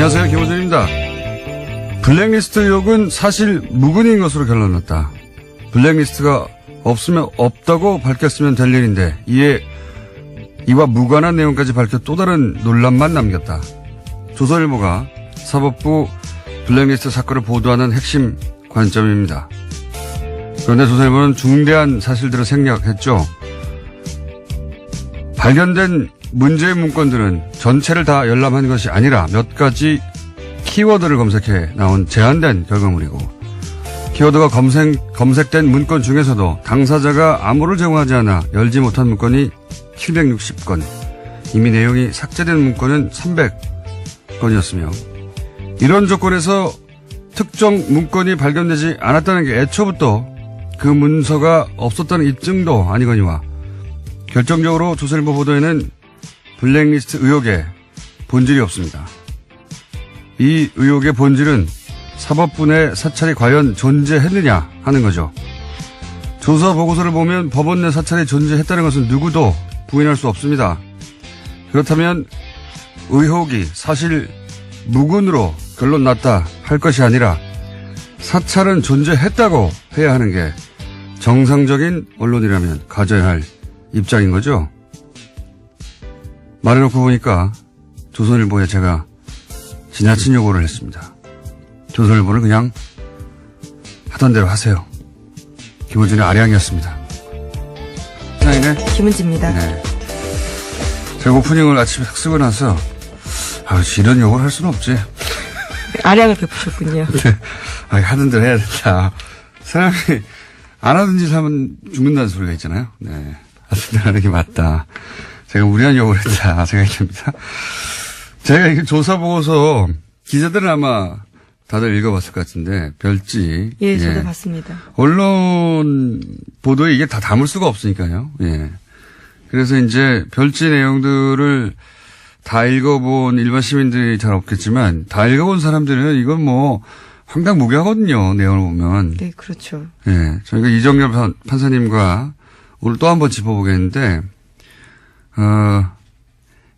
안녕하세요. 김호준입니다. 블랙리스트 의혹은 사실 무근인 것으로 결론났다. 블랙리스트가 없으면 없다고 밝혔으면 될 일인데 이와 무관한 내용까지 밝혀 또 다른 논란만 남겼다. 조선일보가 사법부 블랙리스트 사건을 보도하는 핵심 관점입니다. 그런데 조선일보는 중대한 사실들을 생략했죠. 발견된 문제의 문건들은 전체를 다 열람한 것이 아니라 몇 가지 키워드를 검색해 나온 제한된 결과물이고, 키워드가 검색된 문건 중에서도 당사자가 암호를 제공하지 않아 열지 못한 문건이 760건, 이미 내용이 삭제된 문건은 300건이었으며, 이런 조건에서 특정 문건이 발견되지 않았다는 게 애초부터 그 문서가 없었다는 입증도 아니거니와, 결정적으로 조선일보 보도에는 블랙리스트 의혹의 본질이 없습니다. 이 의혹의 본질은 사법부 내 사찰이 과연 존재했느냐 하는 거죠. 조사 보고서를 보면 법원 내 사찰이 존재했다는 것은 누구도 부인할 수 없습니다. 그렇다면 의혹이 사실 무근으로 결론 났다 할 것이 아니라 사찰은 존재했다고 해야 하는 게 정상적인 언론이라면 가져야 할 입장인 거죠. 말해놓고 보니까 조선일보에 제가 지나친 요구를 했습니다. 조선일보는 그냥 하던 대로 하세요. 김호준의 아량이었습니다. 네. 김은지입니다. 네. 제가 오프닝을 아침에 딱 쓰고 나서 이런 요구를 할 수는 없지. 아량을 베푸셨군요. 네. 하던 대로 해야 된다. 사람이 안 하던 짓 하면 죽는다는 소리가 있잖아요. 네. 하던 대로 하는 게 맞다. 제가 무리한 요구를 했다 생각이 듭니다. 제가 이게 조사 보고서 기자들은 아마 다들 읽어봤을 것 같은데, 별지. 예, 저도 봤습니다. 언론 보도에 이게 다 담을 수가 없으니까요. 예. 그래서 이제 별지 내용들을 다 읽어본 일반 시민들이 잘 없겠지만, 다 읽어본 사람들은 이건 뭐 황당무계하거든요. 내용을 보면. 네, 그렇죠. 예. 저희가 이정렬 판사님과 오늘 또 한번 짚어보겠는데,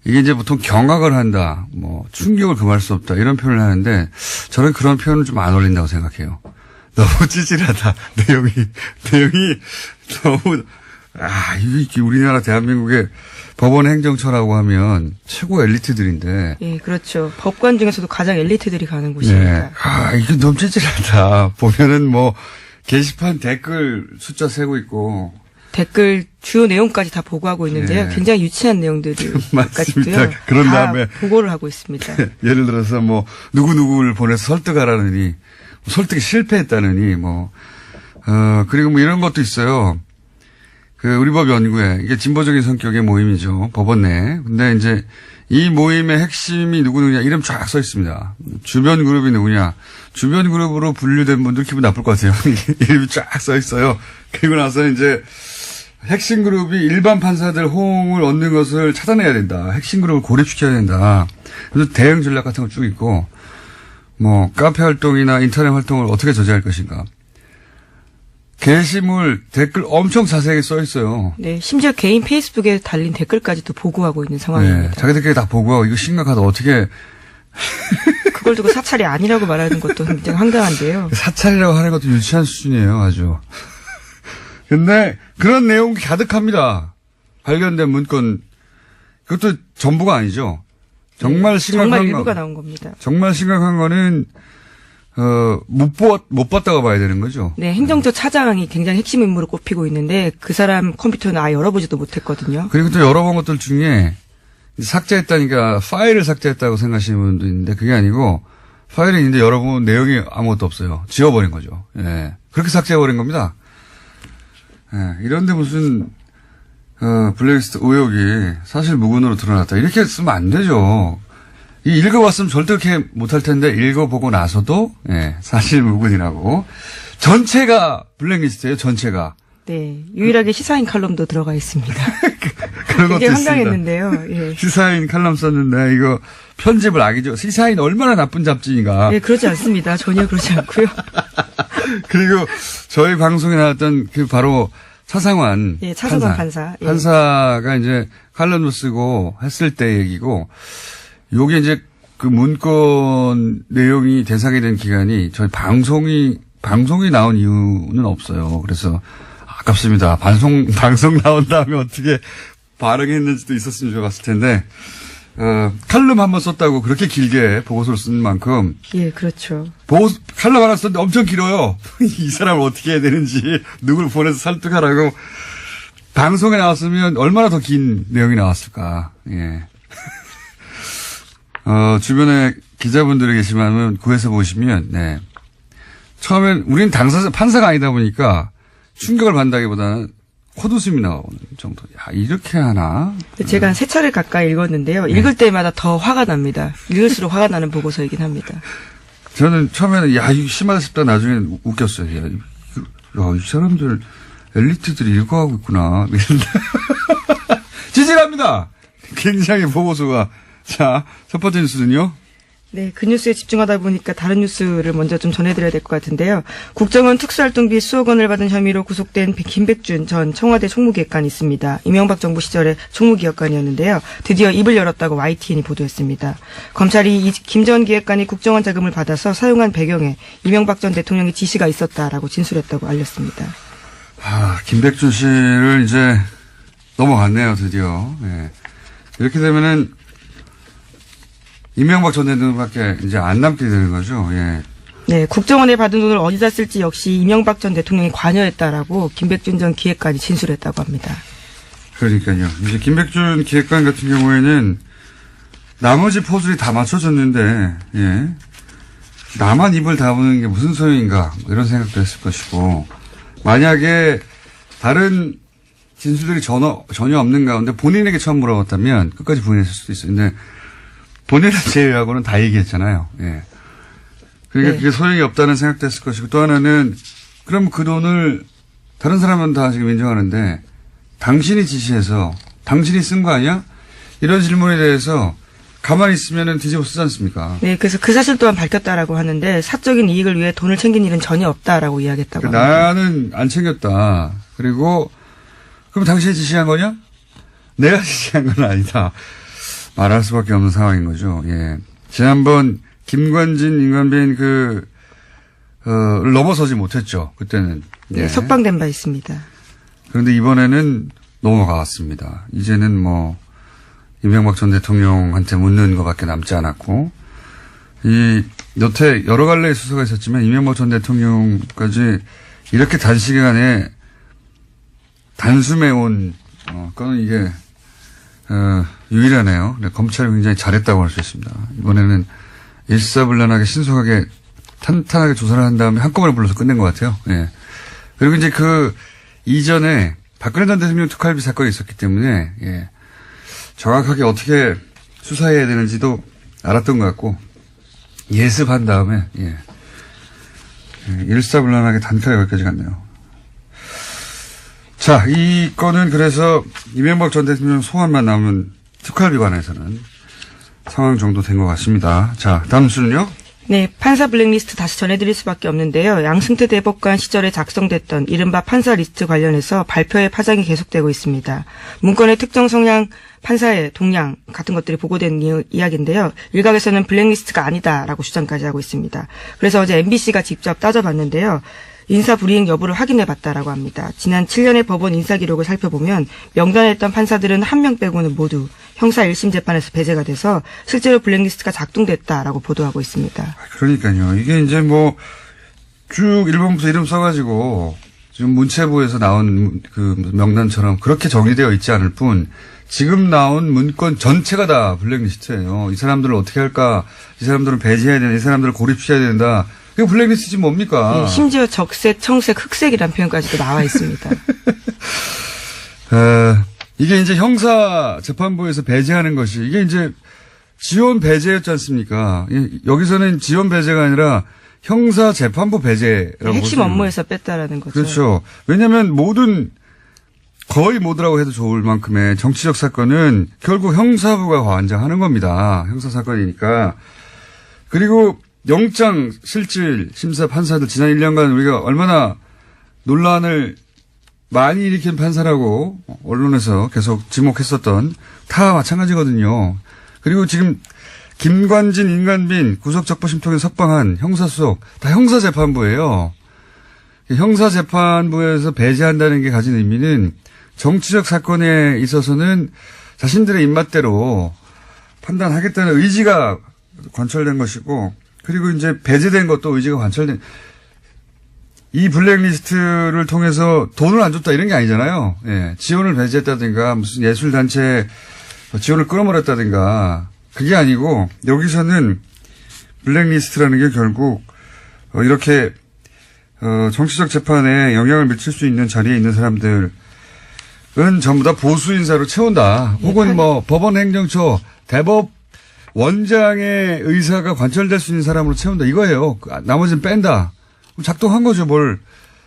이게 이제 보통 경악을 한다, 충격을 금할 수 없다, 이런 표현을 하는데, 저는 그런 표현은 좀 안 어울린다고 생각해요. 너무 찌질하다. 내용이 너무, 이게 우리나라 대한민국의 법원 행정처라고 하면 최고 엘리트들인데. 예, 그렇죠. 법관 중에서도 가장 엘리트들이 가는 곳입니다. 네. 이게 너무 찌질하다. 보면은 게시판 댓글 숫자 세고 있고. 댓글 주요 내용까지 다 보고하고 있는데요. 네. 굉장히 유치한 내용들까지도요. 그런 다 다음에 보고를 하고 있습니다. 예를 들어서 누구누구를 보내서 설득하라느니, 설득이 실패했다느니, 그리고 이런 것도 있어요. 우리 법 연구회, 이게 진보적인 성격의 모임이죠. 법원 내. 근데 이제 이 모임의 핵심이 누구냐, 이름 쫙 써 있습니다. 주변 그룹이 누구냐. 주변 그룹으로 분류된 분들 기분 나쁠 것 같아요. 이름이 쫙 써 있어요. 그리고 나서 이제 핵심 그룹이 일반 판사들 호응을 얻는 것을 차단해야 된다. 핵심 그룹을 고립시켜야 된다. 그래서 대응 전략 같은 거 쭉 있고, 카페 활동이나 인터넷 활동을 어떻게 저지할 것인가. 게시물, 댓글 엄청 자세하게 써 있어요. 네, 심지어 개인 페이스북에 달린 댓글까지도 보고하고 있는 상황입니다. 네, 자기들끼리 다 보고하고, 이거 심각하다. 어떻게. 그걸 두고 사찰이 아니라고 말하는 것도 굉장히 황당한데요. 사찰이라고 하는 것도 유치한 수준이에요, 아주. 근데 그런 내용이 가득합니다. 발견된 문건. 그것도 전부가 아니죠. 정말 심각한 정말 일부가 나온 겁니다. 정말 심각한 거는 못 봤다고 봐야 되는 거죠. 네, 행정처 차장이 굉장히 핵심 인물로 꼽히고 있는데 그 사람 컴퓨터는 아예 열어보지도 못했거든요. 그리고 또 열어본 것들 중에 삭제했다니까 파일을 삭제했다고 생각하시는 분도 있는데 그게 아니고 파일이 있는데 열어보면 내용이 아무것도 없어요. 지워버린 거죠. 예. 그렇게 삭제해버린 겁니다. 예. 이런데 무슨 블랙리스트 의혹이 사실 무근으로 드러났다. 이렇게 쓰면 안 되죠. 읽어봤으면 절대 그렇게 못할 텐데 읽어보고 나서도 사실 무근이라고. 전체가 블랙리스트예요. 전체가. 네, 유일하게 시사인 칼럼도 들어가 있습니다. 그런 것도 굉장히 있습니다. 황당했는데요. 예. 시사인 칼럼 썼는데 이거 편집을 악이죠. 시사인 얼마나 나쁜 잡지인가. 네, 그러지 않습니다. 전혀 그러지 않고요. 그리고 저희 방송에 나왔던 바로 차상환. 예, 차상환 판사. 예. 판사가 이제 칼럼도 쓰고 했을 때 얘기고, 요게 이제 그 문건 내용이 대상이 된 기간이 저희 방송이 나온 이유는 없어요. 그래서 아깝습니다. 방송 나온 다음에 어떻게 반응했는지도 있었으면 좋았을 텐데, 칼럼 한번 썼다고 그렇게 길게 보고서를 쓴 만큼. 예, 그렇죠. 칼럼 하나 썼는데 엄청 길어요. 이 사람을 어떻게 해야 되는지, 누굴 보내서 설득하라고. 방송에 나왔으면 얼마나 더 긴 내용이 나왔을까. 예. 주변에 기자분들이 계시면 구해서 보시면, 네. 처음엔 우리는 판사가 아니다 보니까 충격을 받는다기보다는 콧웃음이 나오는 정도. 야, 이렇게 하나? 제가 한 3차례 가까이 읽었는데요. 네. 읽을 때마다 더 화가 납니다. 읽을수록 화가 나는 보고서이긴 합니다. 저는 처음에는 야, 이거 심하다 싶다 나중에 웃겼어요. 야, 이 사람들 엘리트들이 읽어가고 있구나. 지질합니다. 굉장히 보고서가. 자, 첫 번째 뉴스는요. 네, 그 뉴스에 집중하다 보니까 다른 뉴스를 먼저 좀 전해드려야 될 것 같은데요. 국정원 특수활동비 수억 원을 받은 혐의로 구속된 김백준 전 청와대 총무기획관이 있습니다. 이명박 정부 시절에 총무기획관이었는데요. 드디어 입을 열었다고 YTN이 보도했습니다. 검찰이 김 전 기획관이 국정원 자금을 받아서 사용한 배경에 이명박 전 대통령의 지시가 있었다라고 진술했다고 알렸습니다. 김백준 씨를 이제 넘어갔네요, 드디어. 예. 이렇게 되면은 이명박 전 대통령밖에 이제 안 남게 되는 거죠. 예. 네, 국정원에 받은 돈을 어디다 쓸지 역시 이명박 전 대통령이 관여했다라고 김백준 전 기획관이 진술했다고 합니다. 그러니까요. 이제 김백준 기획관 같은 경우에는 나머지 포즈에 다 맞춰졌는데, 예. 나만 입을 다무는 게 무슨 소용인가, 이런 생각도 했을 것이고, 만약에 다른 진술들이 전혀 없는 가운데 본인에게 처음 물어봤다면 끝까지 부인했을 수도 있어요. 근데 본인을 제외하고는 다 얘기했잖아요. 예. 그러니까 네. 그게 소용이 없다는 생각도 했을 것이고, 또 하나는 그럼 그 돈을 다른 사람은 다 지금 인정하는데 당신이 지시해서 당신이 쓴 거 아니야? 이런 질문에 대해서 가만히 있으면은 뒤집어 쓰지 않습니까? 네, 그래서 그 사실 또한 밝혔다라고 하는데 사적인 이익을 위해 돈을 챙긴 일은 전혀 없다라고 이야기했다고 합니다. 나는 안 챙겼다. 그리고 그럼 당신이 지시한 거냐? 내가 지시한 건 아니다. 말할 수밖에 없는 상황인 거죠. 예. 지난번 김관진, 임관빈 넘어서지 못했죠. 그때는. 예. 네, 석방된 바 있습니다. 그런데 이번에는 넘어갔습니다. 이제는 뭐 이명박 전 대통령한테 묻는 것밖에 남지 않았고, 여태 여러 갈래의 수사가 있었지만 이명박 전 대통령까지 이렇게 단시간에 단숨에 그거는 이게 유일하네요. 네, 검찰이 굉장히 잘했다고 할 수 있습니다. 이번에는 일사불란하게 신속하게 탄탄하게 조사를 한 다음에 한꺼번에 불러서 끝낸 것 같아요. 예. 그리고 이제 그 이전에 박근혜 전 대통령 특활비 사건이 있었기 때문에, 예. 정확하게 어떻게 수사해야 되는지도 알았던 것 같고, 예습한 다음에, 예. 일사불란하게 단칼에 거기까지 갔네요. 자, 이 건은 그래서 이명박 전 대통령 소환만 나오면 특활비 관해서는 상황 정도 된 것 같습니다. 자, 다음 뉴스는요? 네, 판사 블랙리스트 다시 전해드릴 수밖에 없는데요. 양승태 대법관 시절에 작성됐던 이른바 판사 리스트 관련해서 발표의 파장이 계속되고 있습니다. 문건의 특정 성향 판사의 동향 같은 것들이 보고된 이야기인데요. 일각에서는 블랙리스트가 아니다라고 주장까지 하고 있습니다. 그래서 어제 MBC가 직접 따져봤는데요. 인사 불이행 여부를 확인해봤다라고 합니다. 지난 7년의 법원 인사 기록을 살펴보면 명단에 있던 판사들은 한 명 빼고는 모두 형사 1심 재판에서 배제가 돼서 실제로 블랙리스트가 작동됐다라고 보도하고 있습니다. 그러니까요. 이게 이제 뭐 쭉 1번부터 이름 써가지고 지금 문체부에서 나온 그 명단처럼 그렇게 정리되어 있지 않을 뿐 지금 나온 문건 전체가 다 블랙리스트예요. 이 사람들을 어떻게 할까? 이 사람들은 배제해야 된다. 이 사람들을 고립시켜야 된다. 이거 블랙리스트지 뭡니까? 네, 심지어 적색, 청색, 흑색이라는 표현까지도 나와 있습니다. 이게 이제 형사 재판부에서 배제하는 것이 이게 이제 지원 배제였지 않습니까? 여기서는 지원 배제가 아니라 형사 재판부 배제라고 핵심 업무에서 뺐다라는 거죠. 그렇죠. 왜냐하면 거의 모두라고 해도 좋을 만큼의 정치적 사건은 결국 형사부가 관장하는 겁니다. 형사 사건이니까. 그리고 영장 실질 심사 판사들 지난 1년간 우리가 얼마나 논란을 많이 일으킨 판사라고 언론에서 계속 지목했었던 다 마찬가지거든요. 그리고 지금 김관진, 임관빈 구속적부심통에 석방한 형사수석 다 형사재판부예요. 형사재판부에서 배제한다는 게 가진 의미는 정치적 사건에 있어서는 자신들의 입맛대로 판단하겠다는 의지가 관철된 것이고, 그리고 이제 배제된 것도 의지가 관철된, 이 블랙리스트를 통해서 돈을 안 줬다 이런 게 아니잖아요. 예. 지원을 배제했다든가 무슨 예술단체 지원을 끊어버렸다든가 그게 아니고, 여기서는 블랙리스트라는 게 결국 이렇게 정치적 재판에 영향을 미칠 수 있는 자리에 있는 사람들은 전부 다 보수 인사로 채운다. 혹은 뭐 법원 행정처 대법 원장의 의사가 관철될 수 있는 사람으로 채운다. 이거예요. 나머지는 뺀다. 작동한 거죠. 뭘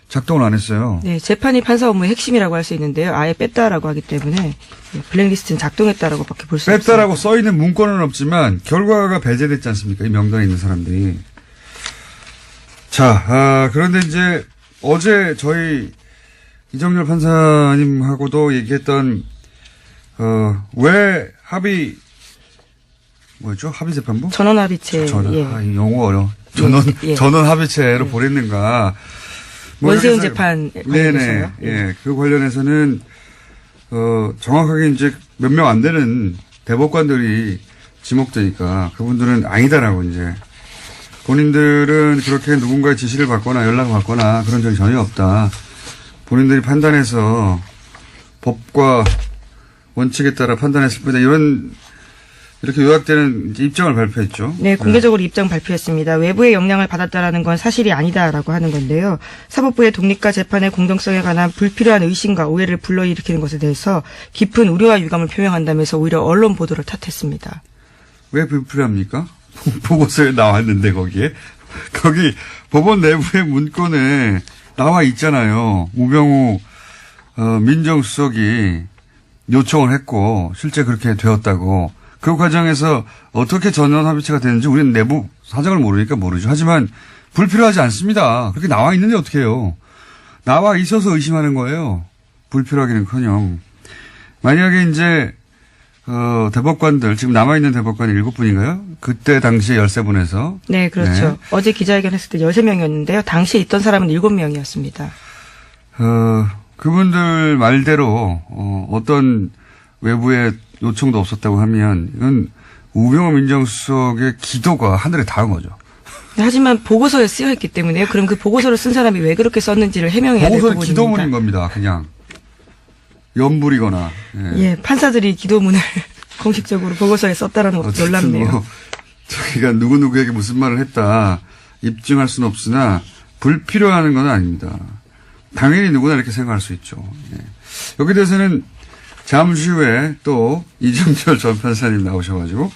작동을 안 했어요. 네, 재판이 판사 업무의 핵심이라고 할 수 있는데요. 아예 뺐다라고 하기 때문에 블랙리스트는 작동했다라고밖에 볼 수 없습니다. 뺐다라고 써 있는 문건은 없지만 결과가 배제됐지 않습니까? 이 명단에 있는 사람들이. 자, 그런데 이제 어제 저희 이정열 판사님하고도 얘기했던 왜 합의 뭐였죠? 합의재판부? 전원합의체. 이 용어 어려워. 예. 전원 합의체로 보냈는가. 원세훈 재판 네네. 예. 그 관련해서는 정확하게 이제 몇 명 안 되는 대법관들이 지목되니까 그분들은 아니다라고 이제 본인들은 그렇게 누군가의 지시를 받거나 연락을 받거나 그런 적이 전혀 없다. 본인들이 판단해서 법과 원칙에 따라 판단했을 뿐이다. 이렇게 요약되는 입장을 발표했죠. 네, 공개적으로 입장 발표했습니다. 외부의 영향을 받았다라는 건 사실이 아니다라고 하는 건데요. 사법부의 독립과 재판의 공정성에 관한 불필요한 의심과 오해를 불러일으키는 것에 대해서 깊은 우려와 유감을 표명한다면서 오히려 언론 보도를 탓했습니다. 왜 불필요합니까? 보고서에 나왔는데 거기 법원 내부의 문건에 나와 있잖아요. 우병우 민정수석이 요청을 했고 실제 그렇게 되었다고. 그 과정에서 어떻게 전원 합의체가 되는지 우리는 내부 사정을 모르니까 모르죠. 하지만 불필요하지 않습니다. 그렇게 나와 있는데 어떻게 해요. 나와 있어서 의심하는 거예요. 불필요하기는커녕. 만약에 이제 대법관들 지금 남아있는 대법관이 7분인가요? 그때 당시에 13분에서. 네, 그렇죠. 네. 어제 기자회견 했을 때 13명이었는데요. 당시에 있던 사람은 7명이었습니다. 그분들 말대로 어떤 외부의 요청도 없었다고 하면 이건 우병우 민정수석의 기도가 하늘에 닿은 거죠. 하지만 보고서에 쓰여있기 때문에요. 그럼 그 보고서를 쓴 사람이 왜 그렇게 썼는지를 해명해야 될 부분입니다. 보고서는 기도문인 겁니다. 그냥 연불이거나. 예, 판사들이 기도문을 공식적으로 보고서에 썼다라는 것도 놀랍네요. 저희가 누구누구에게 무슨 말을 했다 입증할 수는 없으나 불필요한 건 아닙니다. 당연히 누구나 이렇게 생각할 수 있죠. 예. 여기 대해서는 잠시 후에 또 이정열 전 판사님 나오셔가지고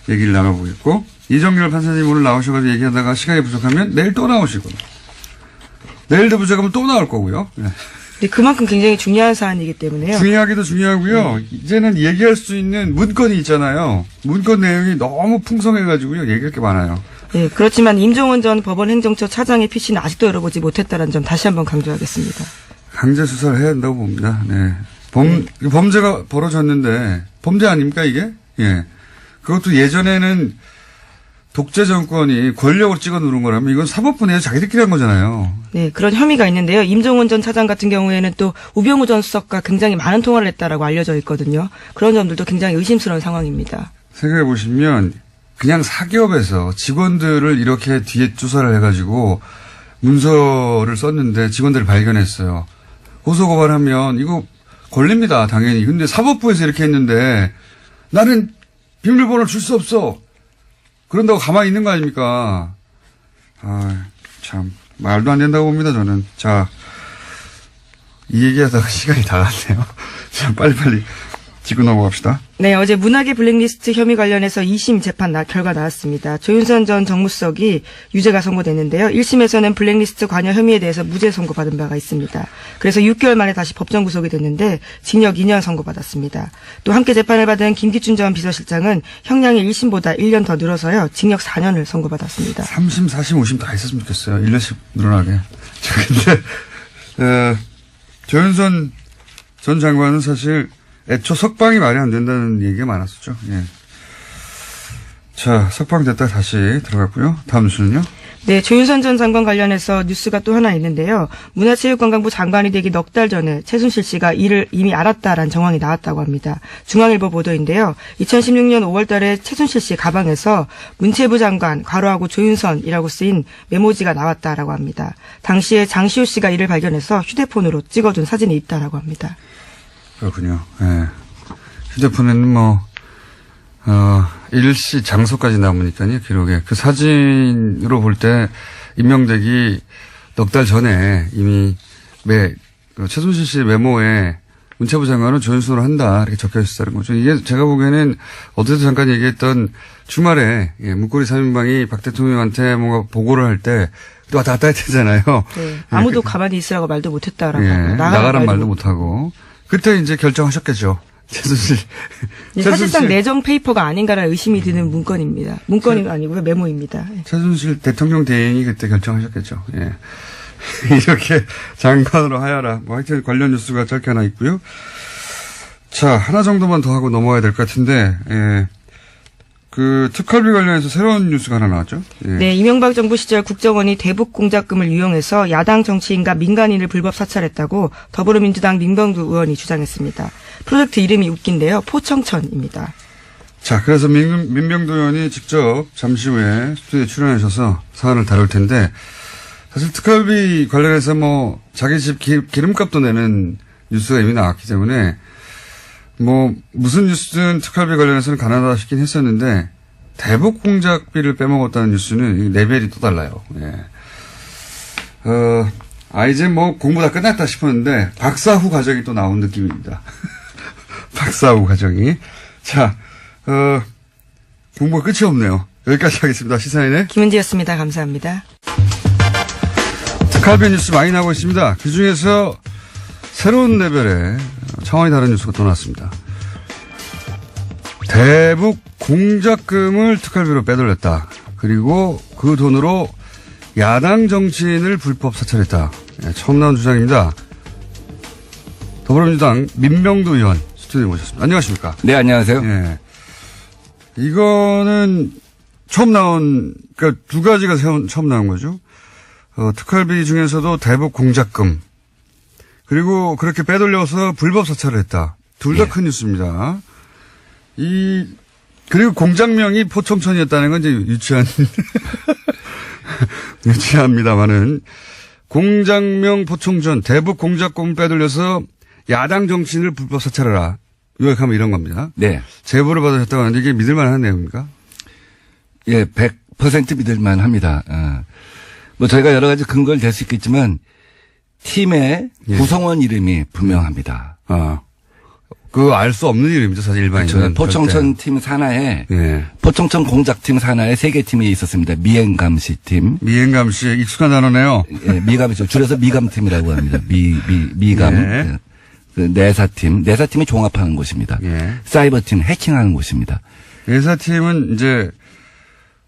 얘기를 나눠보겠고, 이정열 판사님 오늘 나오셔가지고 얘기하다가 시간이 부족하면 내일 또 나오시고, 내일도 부족하면 또 나올 거고요. 네. 네, 그만큼 굉장히 중요한 사안이기 때문에요. 중요하기도 중요하고요. 이제는 얘기할 수 있는 문건이 있잖아요. 문건 내용이 너무 풍성해가지고요. 얘기할 게 많아요. 네, 그렇지만 임종원 전 법원 행정처 차장의 PC는 아직도 열어보지 못했다는 점 다시 한번 강조하겠습니다. 강제 수사를 해야 한다고 봅니다. 네. 범죄가 벌어졌는데, 범죄 아닙니까, 이게? 예. 그것도 예전에는 독재 정권이 권력을 찍어 누른 거라면 이건 사법부 내에서 자기들끼리 한 거잖아요. 네, 그런 혐의가 있는데요. 임종원 전 차장 같은 경우에는 또 우병우 전 수석과 굉장히 많은 통화를 했다라고 알려져 있거든요. 그런 점들도 굉장히 의심스러운 상황입니다. 생각해 보시면 그냥 사기업에서 직원들을 이렇게 뒤에 조사를 해가지고 문서를 썼는데 직원들을 발견했어요. 고소고발하면 이거 걸립니다, 당연히. 근데 사법부에서 이렇게 했는데 나는 비밀번호를 줄 수 없어. 그런다고 가만히 있는 거 아닙니까? 아, 참 말도 안 된다고 봅니다, 저는. 자, 이 얘기하다가 시간이 다 갔네요. 자, 빨리빨리 짚고 넘어갑시다. 네, 어제 문학의 블랙리스트 혐의 관련해서 2심 재판 결과 나왔습니다. 조윤선 전 정무수석이 유죄가 선고됐는데요. 1심에서는 블랙리스트 관여 혐의에 대해서 무죄 선고받은 바가 있습니다. 그래서 6개월 만에 다시 법정 구속이 됐는데 징역 2년 선고받았습니다. 또 함께 재판을 받은 김기춘 전 비서실장은 형량이 1심보다 1년 더 늘어서요. 징역 4년을 선고받았습니다. 3심, 4심, 5심 다 했었으면 좋겠어요. 1년씩 늘어나게. 근데 조윤선 전 장관은 사실 애초 석방이 말이 안 된다는 얘기가 많았었죠. 예. 자, 석방됐다 다시 들어갔고요. 다음 뉴스는요? 네, 조윤선 전 장관 관련해서 뉴스가 또 하나 있는데요. 문화체육관광부 장관이 되기 넉 달 전에 최순실 씨가 이를 이미 알았다라는 정황이 나왔다고 합니다. 중앙일보 보도인데요. 2016년 5월 달에 최순실 씨 가방에서 문체부 장관 괄호하고 조윤선이라고 쓰인 메모지가 나왔다라고 합니다. 당시에 장시호 씨가 이를 발견해서 휴대폰으로 찍어둔 사진이 있다라고 합니다. 그렇군요. 예. 휴대폰에는 일시 장소까지 남으니까요, 기록에. 그 사진으로 볼 때 임명되기 넉 달 전에 이미 최순실 씨의 메모에 문체부 장관은 조윤선으로 한다, 이렇게 적혀 있었다는 거죠. 이게 제가 보기에는 어제도 잠깐 얘기했던 주말에, 문고리 3인방이 박 대통령한테 뭔가 보고를 할 때 또 왔다 갔다 했잖아요. 네. 아무도 가만히 있으라고 말도 못했다라고. 나가란 말도 못하고. 그때 이제 결정하셨겠죠. 최순실. 사실상 내정 페이퍼가 아닌가라는 의심이 드는 문건입니다. 문건이 아니고요, 메모입니다. 최순실 대통령 대행이 그때 결정하셨겠죠. 예. 이렇게 장관으로 하야라. 하여튼 관련 뉴스가 짧게 하나 있고요. 자, 하나 정도만 더 하고 넘어가야 될 것 같은데, 그 특활비 관련해서 새로운 뉴스가 하나 나왔죠. 예. 네, 이명박 정부 시절 국정원이 대북 공작금을 이용해서 야당 정치인과 민간인을 불법 사찰했다고 더불어민주당 민병두 의원이 주장했습니다. 프로젝트 이름이 웃긴데요. 포청천입니다. 자, 그래서 민병두 의원이 직접 잠시 후에 스튜디오에 출연하셔서 사안을 다룰 텐데, 사실 특활비 관련해서 자기 집 기름값도 내는 뉴스가 이미 나왔기 때문에, 무슨 뉴스든 특활비 관련해서는 가난하다 싶긴 했었는데, 대북 공작비를 빼먹었다는 뉴스는 레벨이 또 달라요. 예. 이제 공부 다 끝났다 싶었는데, 박사 후 과정이 또 나온 느낌입니다. 박사 후 과정이. 자, 공부가 끝이 없네요. 여기까지 하겠습니다. 시사인의 김은지였습니다. 감사합니다. 특활비 뉴스 많이 나오고 있습니다. 그 중에서 새로운 레벨의 차원이 다른 뉴스가 또 나왔습니다. 대북 공작금을 특활비로 빼돌렸다. 그리고 그 돈으로 야당 정치인을 불법 사찰했다. 네, 처음 나온 주장입니다. 더불어민주당 민병두 의원 스튜디오에 모셨습니다. 안녕하십니까? 네, 안녕하세요. 예. 이거는 처음 나온, 그러니까 두 가지가 처음 나온 거죠. 특활비 중에서도 대북 공작금. 그리고 그렇게 빼돌려서 불법 사찰을 했다. 둘 다 큰 뉴스입니다. 그리고 공작명이 포청천이었다는 건 이제 유치합니다만은 공작명 포청천, 대북 공작금 빼돌려서 야당 정치인을 불법 사찰하라. 요약하면 이런 겁니다. 네. 제보를 받으셨다고 하는데 이게 믿을만한 내용입니까? 예, 100% 믿을만 합니다. 저희가 여러 가지 근거를 댈 수 있겠지만, 팀의 구성원 이름이 분명합니다. 알 수 없는 이름이죠, 사실 일반인은. 그렇죠. 포청천 팀 산하에, 포청천 공작팀 산하에 3개 팀이 있었습니다. 미행감시 팀. 미행감시, 익숙한 단어네요. 예, 미감이죠. 줄여서 미감팀이라고 합니다. 미감. 예. 그 내사팀이 종합하는 곳입니다. 예. 사이버팀 해킹하는 곳입니다. 내사팀은 이제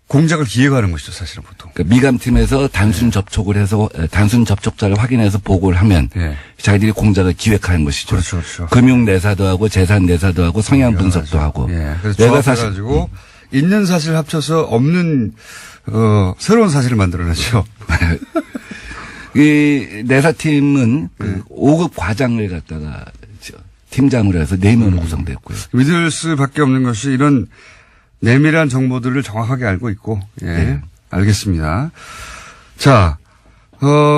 공작을 기획하는 것이죠, 사실은 보통. 그러니까 미감팀에서 단순 접촉을 해서 단순 접촉자를 확인해서 보고를 하면 자기들이 공작을 기획하는 것이죠. 그렇죠. 금융 내사도 하고 재산 내사도 하고 성향 분석도 하고. 예. 그래서 조합해가지고 있는 사실 합쳐서 없는 새로운 사실을 만들어내죠. 이 내사팀은 그 5급 과장을 갖다가 팀장으로 해서 4명으로 구성됐고요. 믿을 수밖에 없는 것이 이런 내밀한 정보들을 정확하게 알고 있고, 예. 알겠습니다. 자,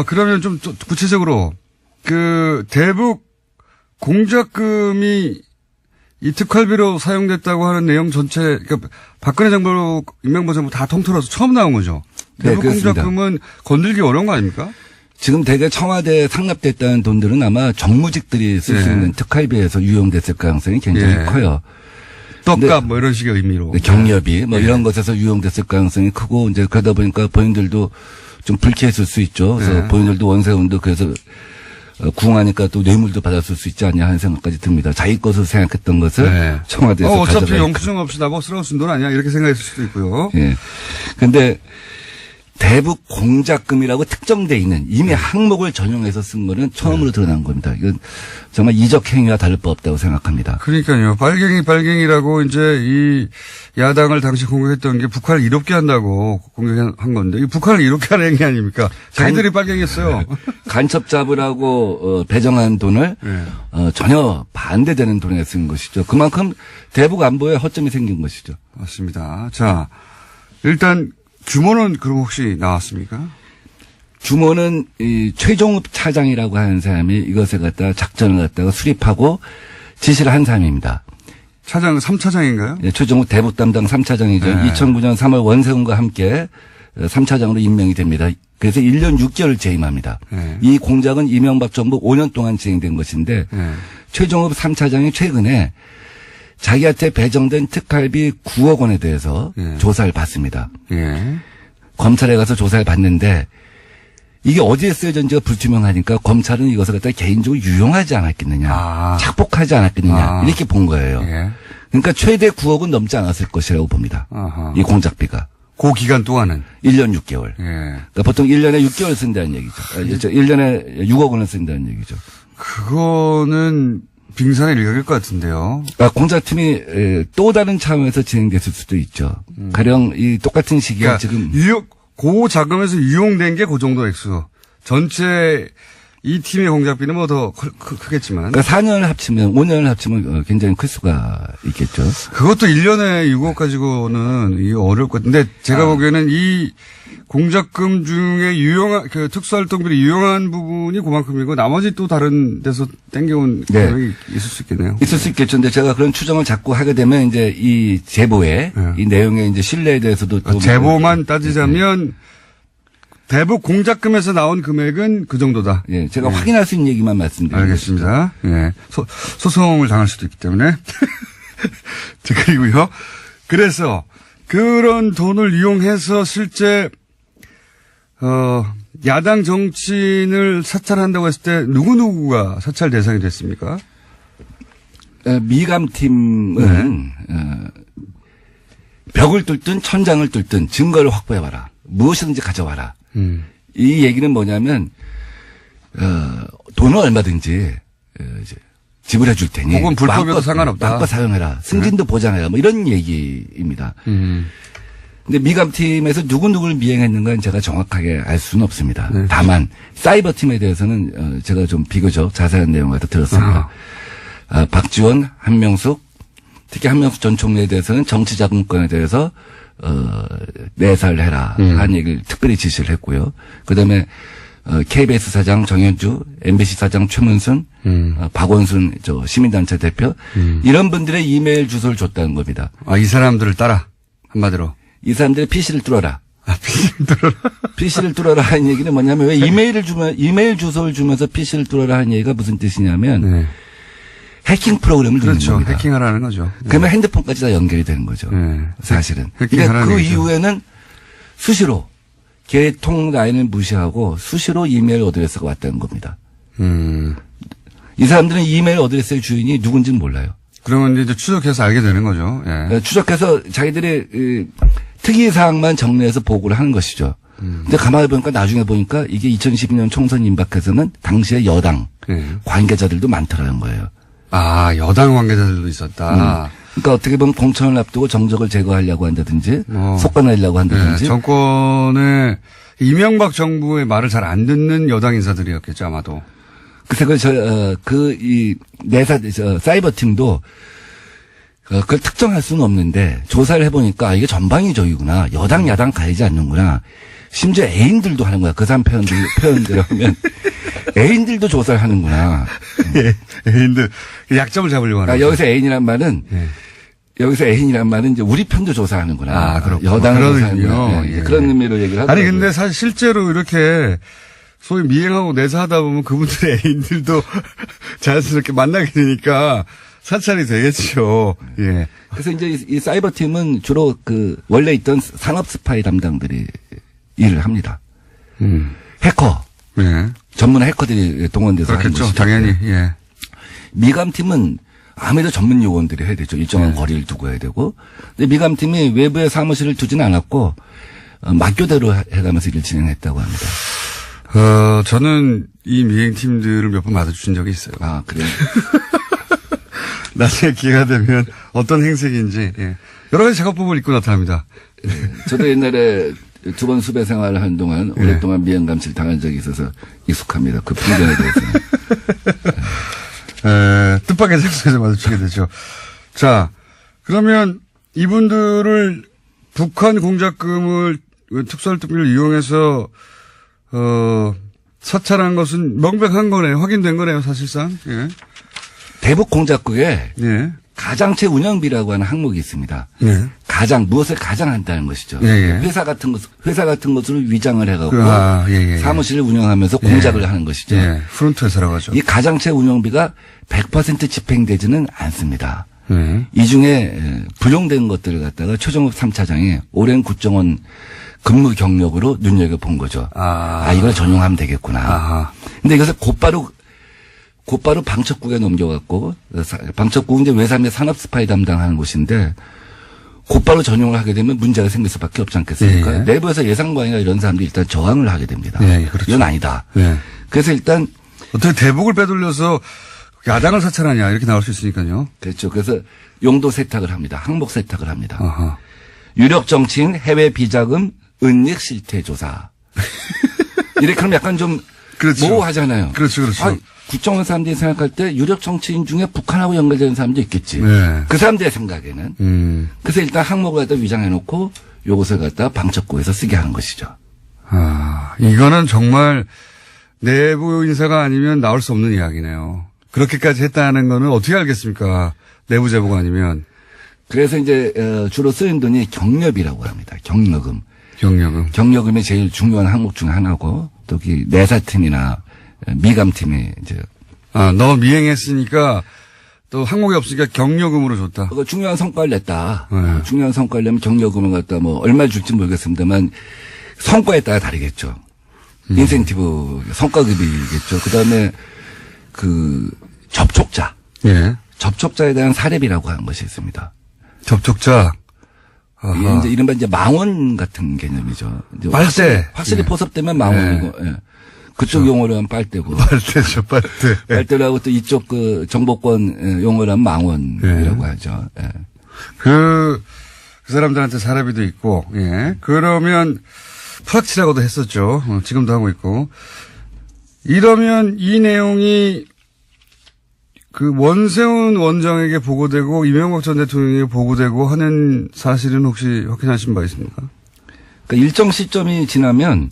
그러면 좀 구체적으로, 대북 공작금이 이 특활비로 사용됐다고 하는 내용 전체, 그러니까 박근혜 정부, 임명보 정부 다 통틀어서 처음 나온 거죠. 대북 공작금은 건들기 어려운 거 아닙니까? 지금 대개 청와대에 상납됐다는 돈들은 아마 정무직들이 쓸 수 있는 특활비에서 유용됐을 가능성이 굉장히 커요. 떡값 이런 식의 의미로. 경력이 이런 것에서 유용됐을 가능성이 크고 이제 그러다 보니까 본인들도 좀 불쾌했을 수 있죠. 그래서 본인들도 원세훈도 그래서 궁하니까 또 뇌물도 받았을 수 있지 않냐 하는 생각까지 듭니다. 자기 것으로 생각했던 것을 청와대에서 어차피 영수증 없이 나보고 쓰러운 돈 아니야 이렇게 생각했을 수도 있고요. 예. 근데 대북 공작금이라고 특정돼 있는 이미 항목을 전용해서 쓴 거는 처음으로 드러난 겁니다. 이건 정말 이적 행위와 다를 바 없다고 생각합니다. 그러니까요. 빨갱이라고 이제 이 야당을 당시 공격했던 게 북한을 이롭게 한다고 공격한 건데 이 북한을 이롭게 하는 행위 아닙니까? 자기들이 빨갱이였어요. 간첩 잡으라고 배정한 돈을 네. 전혀 반대되는 돈에 쓴 것이죠. 그만큼 대북 안보에 허점이 생긴 것이죠. 맞습니다. 자, 일단 규모는 그럼 혹시 나왔습니까? 규모는 이 최종읍 차장이라고 하는 사람이 이것을 갖다가 작전을 갖다가 수립하고 지시를 한 사람입니다. 차장 3차장인가요? 예, 최종읍 대북 담당 3차장이죠. 네. 2009년 3월 원세훈과 함께 3차장으로 임명이 됩니다. 그래서 1년 6개월 재임합니다. 네. 이 공작은 이명박 정부 5년 동안 진행된 것인데 네. 최종읍 3차장이 최근에 자기한테 배정된 특활비 9억 원에 대해서 예. 조사를 받습니다. 예. 검찰에 가서 조사를 받는데 이게 어디에 쓰여졌는지가 불투명하니까 검찰은 이것을 갖다 개인적으로 유용하지 않았겠느냐. 아. 착복하지 않았겠느냐. 아. 이렇게 본 거예요. 예. 그러니까 최대 9억은 넘지 않았을 것이라고 봅니다. 아하. 이 공작비가. 그 기간 동안은. 1년 6개월. 예. 그러니까 보통 1년에 6개월 쓴다는 얘기죠. 1년에 6억 원을 쓴다는 얘기죠. 그거는 빙산의 일각일 것 같은데요. 공작팀이 또 다른 차원에서 진행됐을 수도 있죠. 가령 이 똑같은 시기에 그러니까 지금 고 자금에서 유용된 게 그 정도 액수. 전체 이 팀의 공작비는 뭐 더 크겠지만. 그러니까 4년을 합치면 5년을 합치면 굉장히 클 수가 있겠죠. 그것도 1년에 6억 가지고는 이게 어려울 것 같은데 제가 보기에는 이 공작금 중에 유용한 그 특수활동비로 유용한 부분이 그만큼이고 나머지 또 다른 데서 땡겨온 네. 금액이 있을 수 있겠네요. 있을 수 있겠죠. 근데 제가 그런 추정을 자꾸 하게 되면 이제 이 제보에 네. 이 내용의 이제 신뢰에 대해서도 또 제보만 따지자면 대북 공작금에서 나온 금액은 그 정도다. 예, 제가 확인할 수 있는 얘기만 말씀드리겠습니다. 알겠습니다. 예. 소송을 당할 수도 있기 때문에. 그리고요. 그래서 그런 돈을 이용해서 실제 야당 정치인을 사찰한다고 했을 때 누구누구가 사찰 대상이 됐습니까? 미감팀은 벽을 뚫든 천장을 뚫든 증거를 확보해봐라. 무엇이든지 가져와라. 이 얘기는 뭐냐면 돈은 얼마든지 이제 지불해 줄 테니 혹은 불법이어도 상관없다. 마음껏 사용해라. 승진도 보장해라. 뭐 이런 얘기입니다. 근데 미감팀에서 누구누구를 미행했는가는 제가 정확하게 알 수는 없습니다. 네. 다만 사이버팀에 대해서는 제가 좀 비교적 자세한 내용을 갖다 들었습니다. 박지원, 한명숙, 특히 한명숙 전 총리에 대해서는 정치자금권에 대해서 내사를 해라 한 얘기를 특별히 지시를 했고요. 그다음에 KBS 사장 정현주, MBC 사장 최문순, 박원순 시민단체 대표 이런 분들의 이메일 주소를 줬다는 겁니다. 아, 이 사람들을 따라 한마디로. 이 사람들의 PC를 뚫어라. PC를 뚫어라. PC를 뚫어라 하는 얘기는 뭐냐면 왜 이메일 주소를 주면서 PC를 뚫어라 하는 얘기가 무슨 뜻이냐면 네. 해킹 프로그램을 넣는 그렇죠. 겁니다. 해킹하라는 거죠. 그러면 핸드폰까지 다 연결이 되는 거죠. 네. 사실은. 해킹하라는 그러니까 그 얘기죠. 이후에는 수시로 개통 라인을 무시하고 수시로 이메일 어드레스가 왔다는 겁니다. 이 사람들은 이메일 어드레스의 주인이 누군지는 몰라요. 그러면 이제 추적해서 알게 되는 거죠. 예. 추적해서 자기들의 특이사항만 정리해서 보고를 하는 것이죠. 근데 가만히 보니까 나중에 보니까 이게 2012년 총선 임박해서는 당시의 여당 예. 관계자들도 많더라는 거예요. 아, 여당 관계자들도 있었다. 그러니까 어떻게 보면 공천을 앞두고 정적을 제거하려고 한다든지 속아내려고 한다든지 네, 정권의 이명박 정부의 말을 잘 안 듣는 여당 인사들이었겠죠, 아마도. 그래서 사이버 팀도 그걸 특정할 수는 없는데 조사를 해보니까 이게 전방위적이구나. 여당 야당 가리지 않는구나. 심지어 애인들도 하는 거야. 그 사람 표현대로 하면 애인들도 조사를 하는구나. 애인들 약점을 잡으려고 하는 그러니까 여기서 애인이란 말은 여기서 애인이란 말은 이제 우리 편도 조사하는구나. 아, 그렇군요. 여당을 그러군요. 조사하는구나. 예. 그런 의미로 얘기를 하더라고요. 아니, 근데 사실 실제로 이렇게 소위 미행하고 내사하다 보면 그분들의 애인들도 자연스럽게 만나게 되니까 사찰이 되겠죠. 예. 그래서 이제 이 사이버 팀은 주로 원래 있던 산업 스파이 담당들이 일을 합니다. 해커. 예. 전문 해커들이 동원돼서 하는 그렇겠죠. 것이죠. 당연히. 예. 미감팀은 아무래도 전문 요원들이 해야 되죠. 일정한 거리를 두고 해야 되고. 근데 미감팀이 외부에 사무실을 두지는 않았고 막교대로 해가면서 일을 진행했다고 합니다. 저는 이 미행팀들을 몇 번 마주친 적이 있어요. 아, 그래요? 나중에 기회가 되면 어떤 행색인지, 예. 여러 가지 작업법을 입고 나타납니다. 저도 옛날에 2번 수배 생활을 하는 동안 오랫동안 미행 감시를 당한 적이 있어서 익숙합니다. 그 풍경에 대해서는. 뜻밖의 장소에서 마주치게 되죠. 자, 그러면 이분들을 북한 공작금을 특수활동비를 이용해서 사찰한 것은 명백한 거네요. 확인된 거네요, 사실상. 예. 대북 공작국에 예. 가장체 운영비라고 하는 항목이 있습니다. 예. 무엇을 가장한다는 것이죠. 예, 예. 회사 같은 것으로 위장을 해갖고 예. 사무실을 운영하면서 공작을 하는 것이죠. 예. 프론트 회사라고 하죠. 이 가장체 운영비가 100% 집행되지는 않습니다. 예. 이 중에 불용된 것들을 갖다가 최종업 3차장이 오랜 국정원 근무 경력으로 눈여겨본 거죠. 이걸 전용하면 되겠구나. 아하. 근데 이것을 곧바로 방첩국에 넘겨갖고, 방첩국은 이제 외삼의 산업 스파이 담당하는 곳인데, 곧바로 전용을 하게 되면 문제가 생길 수밖에 없지 않겠습니까? 예. 내부에서 예상관이나 이런 사람들이 일단 저항을 하게 됩니다. 예, 그렇죠. 이건 아니다. 예. 그래서 일단, 어떻게 대북을 빼돌려서 야당을 사찰하냐, 이렇게 나올 수 있으니까요. 그렇죠. 그래서 용도 세탁을 합니다. 항목 세탁을 합니다. 아하. 유력 정치인 해외 비자금 은닉 실태 조사. 이렇게 하면 약간 좀 그렇죠. 모호하잖아요. 그렇죠. 국정원 사람들이 생각할 때 유력 정치인 중에 북한하고 연결되는 사람도 있겠지. 네. 그 사람들의 생각에는. 그래서 일단 항목을 갖다 위장해놓고 요것을 갖다 방첩국에서 쓰게 하는 것이죠. 이거는 정말 내부 인사가 아니면 나올 수 없는 이야기네요. 그렇게까지 했다는 거는 어떻게 알겠습니까? 내부 제보가 아니면. 그래서 이제 주로 쓰는 돈이 경력이라고 합니다. 경력금. 경력금이 제일 중요한 항목 중 하나고 또 내사팀이나 미감팀이 이제 너 미행했으니까 또 항목이 없으니까 경력금으로 줬다. 중요한 성과를 냈다. 네. 중요한 성과를 내면 경력금을 갖다 뭐 얼마 줄지 모르겠습니다만 성과에 따라 다르겠죠. 인센티브 성과급이겠죠. 그다음에 그 접촉자. 예. 접촉자에 대한 사례비라고 하는 것이 있습니다. 접촉자. 이게 이제 이른바 이제 망원 같은 개념이죠. 이제 빨대. 확실히 포섭되면 망원이고, 예. 그쪽 용어로 하면 빨대고. 빨대죠, 빨대. 빨대라고 또 이쪽 그 정보권 용어로 하면 망원이라고 하죠. 예. 그 사람들한테 사례비도 있고, 예. 그러면 프락치라고도 했었죠. 지금도 하고 있고. 이러면 이 내용이 그 원세훈 원장에게 보고되고 이명박 전 대통령에게 보고되고 하는 사실은 혹시 확인하신 바 있습니까? 그러니까 일정 시점이 지나면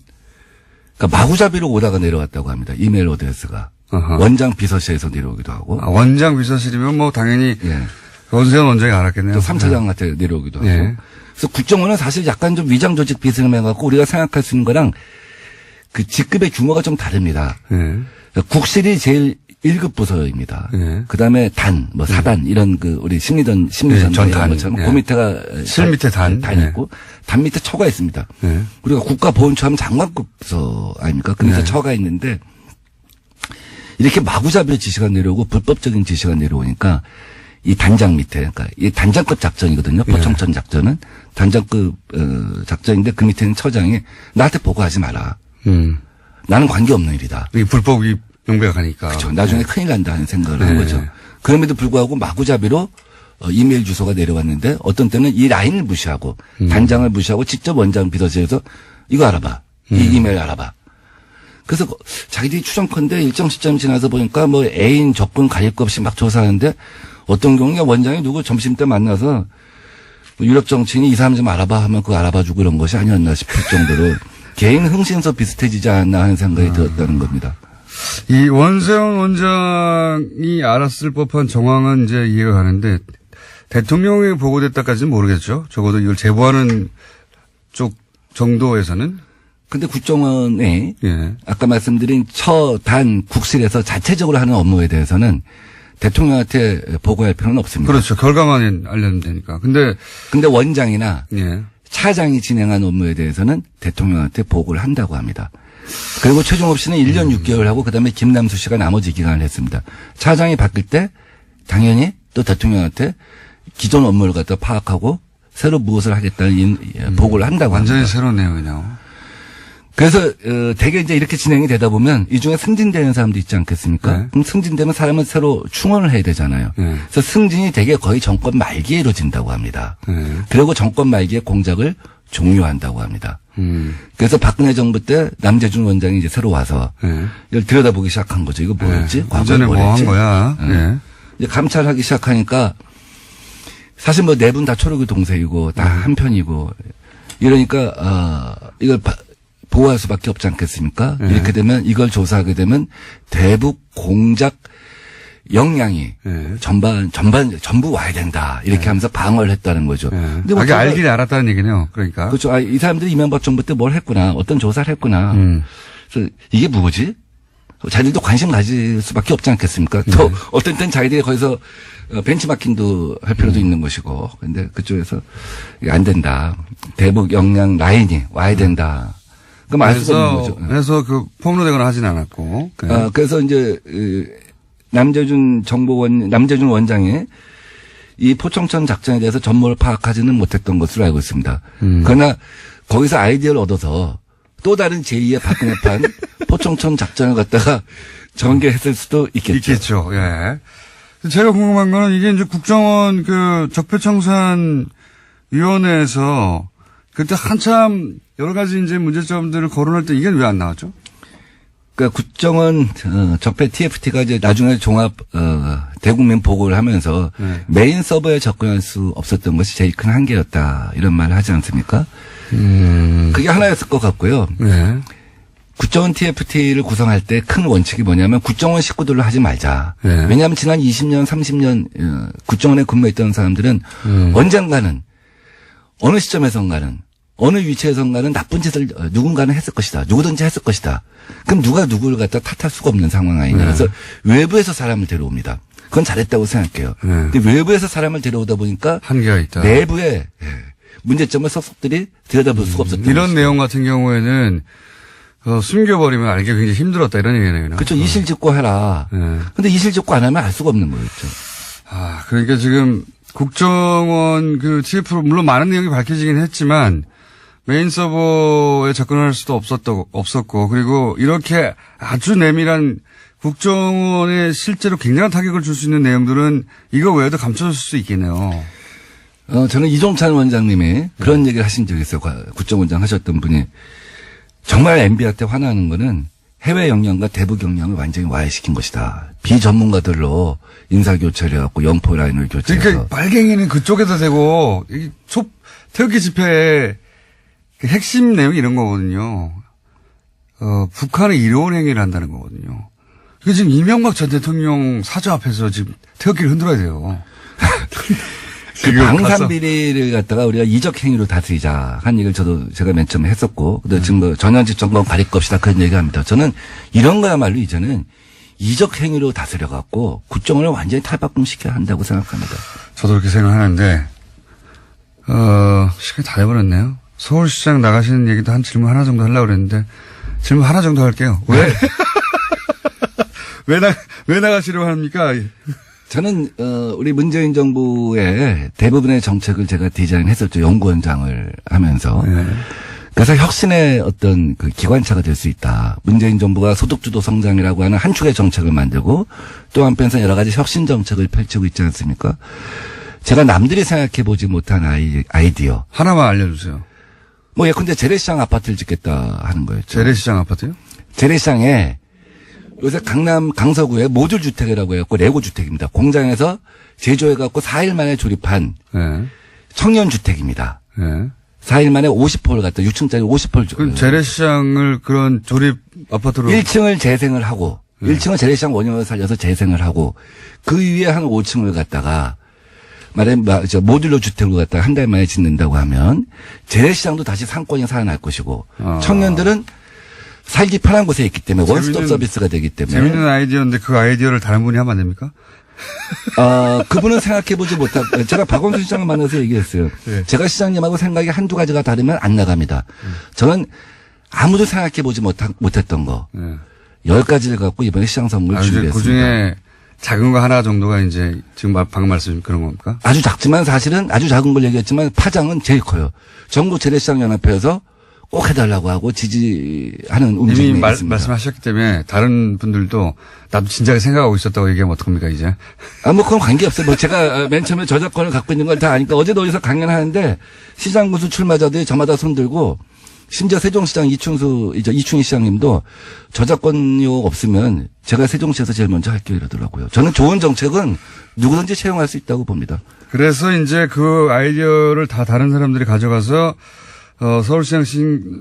그러니까 마구잡이로 오다가 내려왔다고 합니다. 이메일 어드레스가. 원장 비서실에서 내려오기도 하고. 원장 비서실이면 뭐 당연히 예. 원세훈 원장이 알았겠네요. 또 3차장한테 내려오기도 하고. 예. 그래서 국정원은 사실 약간 좀 위장 조직 비스듬해 갖고 우리가 생각할 수 있는 거랑 그 직급의 규모가 좀 다릅니다. 예. 그러니까 국실이 제일 1급 부서입니다. 예. 그 다음에 단, 뭐 사단, 이런 그 우리 심리전 전단. 것처럼 예. 그 밑에가 실 밑에 단. 단 있고 단 밑에 처가 있습니다. 예. 우리가 국가보훈처 하면 장관급 부서 아닙니까? 그 밑에 예. 처가 있는데 이렇게 마구잡이로 지시가 내려오고 불법적인 지시가 내려오니까 이 단장 밑에, 그러니까 이 단장급 작전이거든요. 포청천 작전은 단장급 작전인데 그 밑에는 처장이 나한테 보고하지 마라. 나는 관계없는 일이다. 이 불법이 명백하니까. 그렇죠. 나중에 큰일 난다 하는 생각을 한 거죠. 그럼에도 불구하고 마구잡이로 이메일 주소가 내려왔는데 어떤 때는 이 라인을 무시하고 단장을 무시하고 직접 원장 비서실에서 이거 알아봐. 이 이메일 알아봐. 그래서 자기들이 추정컨대 일정 시점 지나서 보니까 뭐 애인 적분 가릴 것 없이 막 조사하는데 어떤 경우에 원장이 누구 점심때 만나서 유럽 정치인이 이 사람 좀 알아봐 하면 그거 알아봐주고 이런 것이 아니었나 싶을 정도로 개인 흥신소 비슷해지지 않나 하는 생각이 들었다는 겁니다. 이 원세훈 원장이 알았을 법한 정황은 이제 이해가 가는데 대통령이 보고됐다까지는 모르겠죠. 적어도 이걸 제보하는 쪽 정도에서는. 근데 국정원에 예. 아까 말씀드린 처단 국실에서 자체적으로 하는 업무에 대해서는 대통령한테 보고할 필요는 없습니다. 그렇죠. 결과만 알려면 되니까. 근데 원장이나 예. 차장이 진행한 업무에 대해서는 대통령한테 보고를 한다고 합니다. 그리고 최종업 씨는 1년 6개월 하고 그다음에 김남수 씨가 나머지 기간을 했습니다. 차장이 바뀔 때 당연히 또 대통령한테 기존 업무를 갖다 파악하고 새로 무엇을 하겠다는 보고를 한다고 완전히 합니다. 새로운 내용이네요. 그래서 대개 이제 이렇게 진행이 되다 보면 이 중에 승진되는 사람도 있지 않겠습니까? 네. 그럼 승진되면 사람은 새로 충원을 해야 되잖아요. 네. 그래서 승진이 대개 거의 정권 말기에 이루어진다고 합니다. 네. 그리고 정권 말기에 공작을 종료한다고 합니다. 그래서 박근혜 정부 때 남재준 원장이 이제 새로 와서 네. 이걸 들여다보기 시작한 거죠. 이거 뭐였지? 과거에 이전에 뭐 한 뭐랬지? 거야. 네. 이제 감찰하기 시작하니까 사실 뭐 네 분 다 초록이 동생이고 다 한편이고 이러니까 이걸 보호할 수밖에 없지 않겠습니까? 이렇게 되면 이걸 조사하게 되면 대북 공작 역량이 전부 와야 된다. 이렇게 하면서 방어를 했다는 거죠. 근데 뭐 알긴 알았다는 얘기네요. 그러니까. 그렇죠. 이 사람들이 이명박 정부 때 뭘 했구나. 어떤 조사를 했구나. 그래서 이게 뭐지? 자기들도 관심 가질 수밖에 없지 않겠습니까? 또 어떤 때는 자기들이 거기서 벤치마킹도 할 필요도 있는 것이고. 근데 그쪽에서 이게 안 된다. 대북 역량 라인이 와야 된다. 그럼 알 수가 없는 거죠. 그래서 그 폭로되거나 하진 않았고. 그래서 이제 남재준 원장이 이 포청천 작전에 대해서 전모를 파악하지는 못했던 것으로 알고 있습니다. 그러나 거기서 아이디어를 얻어서 또 다른 제2의 박근혜판 포청천 작전을 갖다가 전개했을 수도 있겠죠. 있겠죠. 예. 제가 궁금한 거는 이게 이제 국정원 그 적폐청산 위원회에서 그때 한참 여러 가지 이제 문제점들을 거론할 때 이게 왜 안 나왔죠? 그러니까 국정원 적폐 TFT가 이제 나중에 종합 대국민 보고를 하면서 메인 서버에 접근할 수 없었던 것이 제일 큰 한계였다. 이런 말을 하지 않습니까? 그게 하나였을 것 같고요. 네. 국정원 TFT를 구성할 때 큰 원칙이 뭐냐면 국정원 식구들로 하지 말자. 네. 왜냐하면 지난 20년, 30년 국정원에 근무했던 사람들은 언젠가는 어느 시점에선가는 어느 위치에선가는 나쁜 짓을 누군가는 했을 것이다. 누구든지 했을 것이다. 그럼 누가 누구를 갖다 탓할 수가 없는 상황 아니냐. 그래서 외부에서 사람을 데려옵니다. 그건 잘했다고 생각해요. 근데 외부에서 사람을 데려오다 보니까 한계가 있다. 내부에 문제점을 속속들이 들여다볼 수가 없었던 이런 것이죠. 내용 같은 경우에는 숨겨버리면 알기 굉장히 힘들었다 이런 얘기네요. 그렇죠. 이실직고 해라. 근데 이실직고 안 하면 알 수가 없는 거였죠. 아, 그러니까 지금 국정원 그 TF로 물론 많은 내용이 밝혀지긴 했지만 메인 서버에 접근할 수도 없었고 그리고 이렇게 아주 내밀한 국정원에 실제로 굉장한 타격을 줄 수 있는 내용들은 이거 외에도 감춰질 수 있겠네요. 저는 이종찬 원장님이 그런 얘기를 하신 적이 있어요. 국정원장 하셨던 분이. 정말 MB한테 화나는 거는 해외 역량과 대북 역량을 완전히 와해시킨 것이다. 비전문가들로 인사교체를 해갖고 영포 라인을 교체해서. 그러니까 빨갱이는 그쪽에서 되고 태극기 집회의 그 핵심 내용이 이런 거거든요. 북한의 이로운 행위를 한다는 거거든요. 이게 지금 이명박 전 대통령 사저 앞에서 지금 태극기를 흔들어야 돼요. 그 방산 비리를 갖다가 우리가 이적 행위로 다스리자 한 얘기를 제가 맨 처음에 했었고, 근데 지금 뭐 전현직 정권 가릴 것이다 그런 얘기합니다. 저는 이런 거야말로 이제는 이적 행위로 다스려 갖고 국정원을 완전히 탈바꿈시켜야 한다고 생각합니다. 저도 그렇게 생각하는데 시간이 다 돼버렸네요. 서울시장 나가시는 얘기도 한 질문 하나 정도 하려고 그랬는데 질문 하나 정도 할게요. 왜 나가시려고 합니까? 저는 우리 문재인 정부의 대부분의 정책을 제가 디자인했었죠. 연구원장을 하면서. 그래서 혁신의 어떤 그 기관차가 될 수 있다. 문재인 정부가 소득주도 성장이라고 하는 한 축의 정책을 만들고 또 한편에서 여러 가지 혁신 정책을 펼치고 있지 않습니까? 제가 남들이 생각해 보지 못한 아이디어. 하나만 알려주세요. 뭐 예컨대 재래시장 아파트를 짓겠다 하는 거였죠. 재래시장 아파트요? 재래시장에 요새 강남 강서구에 모듈 주택이라고 해갖고 레고 주택입니다. 공장에서 제조해갖고 4일 만에 조립한 청년 주택입니다. 4일 만에 50호를 갖다 6층짜리 50호를. 그럼 재래시장을 그런 조립 아파트로 1층을 재생을 하고 1층을 재래시장 원형을 살려서 재생을 하고 그 위에 한 5층을 갖다가 모듈러 주택을 갖다가 한 달 만에 짓는다고 하면 재래시장도 다시 상권이 살아날 것이고 청년들은 살기 편한 곳에 있기 때문에 원스톱 서비스가 되기 때문에. 재밌는 아이디어인데 그 아이디어를 다른 분이 하면 안 됩니까? 그분은 생각해보지 못하고, 제가 박원순 시장을 만나서 얘기했어요. 네. 제가 시장님하고 생각이 한두 가지가 다르면 안 나갑니다. 저는 아무도 생각해보지 못했던 거. 10가지를 갖고 이번에 시장 선물 준비했습니다. 그 중에 작은 거 하나 정도가 이제 지금 방금 말씀 그런 겁니까? 아주 작지만 사실은 아주 작은 걸 얘기했지만 파장은 제일 커요. 전국 재래시장연합회에서 꼭 해달라고 하고 지지하는 움직임이 이미 있습니다. 말씀하셨기 때문에 다른 분들도 나도 진작에 생각하고 있었다고 얘기하면 어떡합니까 이제? 뭐 그건 관계없어요. 뭐 제가 맨 처음에 저작권을 갖고 있는 걸 다 아니까 어제도 어디서 강연하는데 시장군수 출마자들이 저마다 손들고 심지어 세종시장 이충희 시장님도 저작권료 없으면 제가 세종시에서 제일 먼저 할게요 이러더라고요. 저는 좋은 정책은 누구든지 채용할 수 있다고 봅니다. 그래서 이제 그 아이디어를 다 다른 사람들이 가져가서 서울시장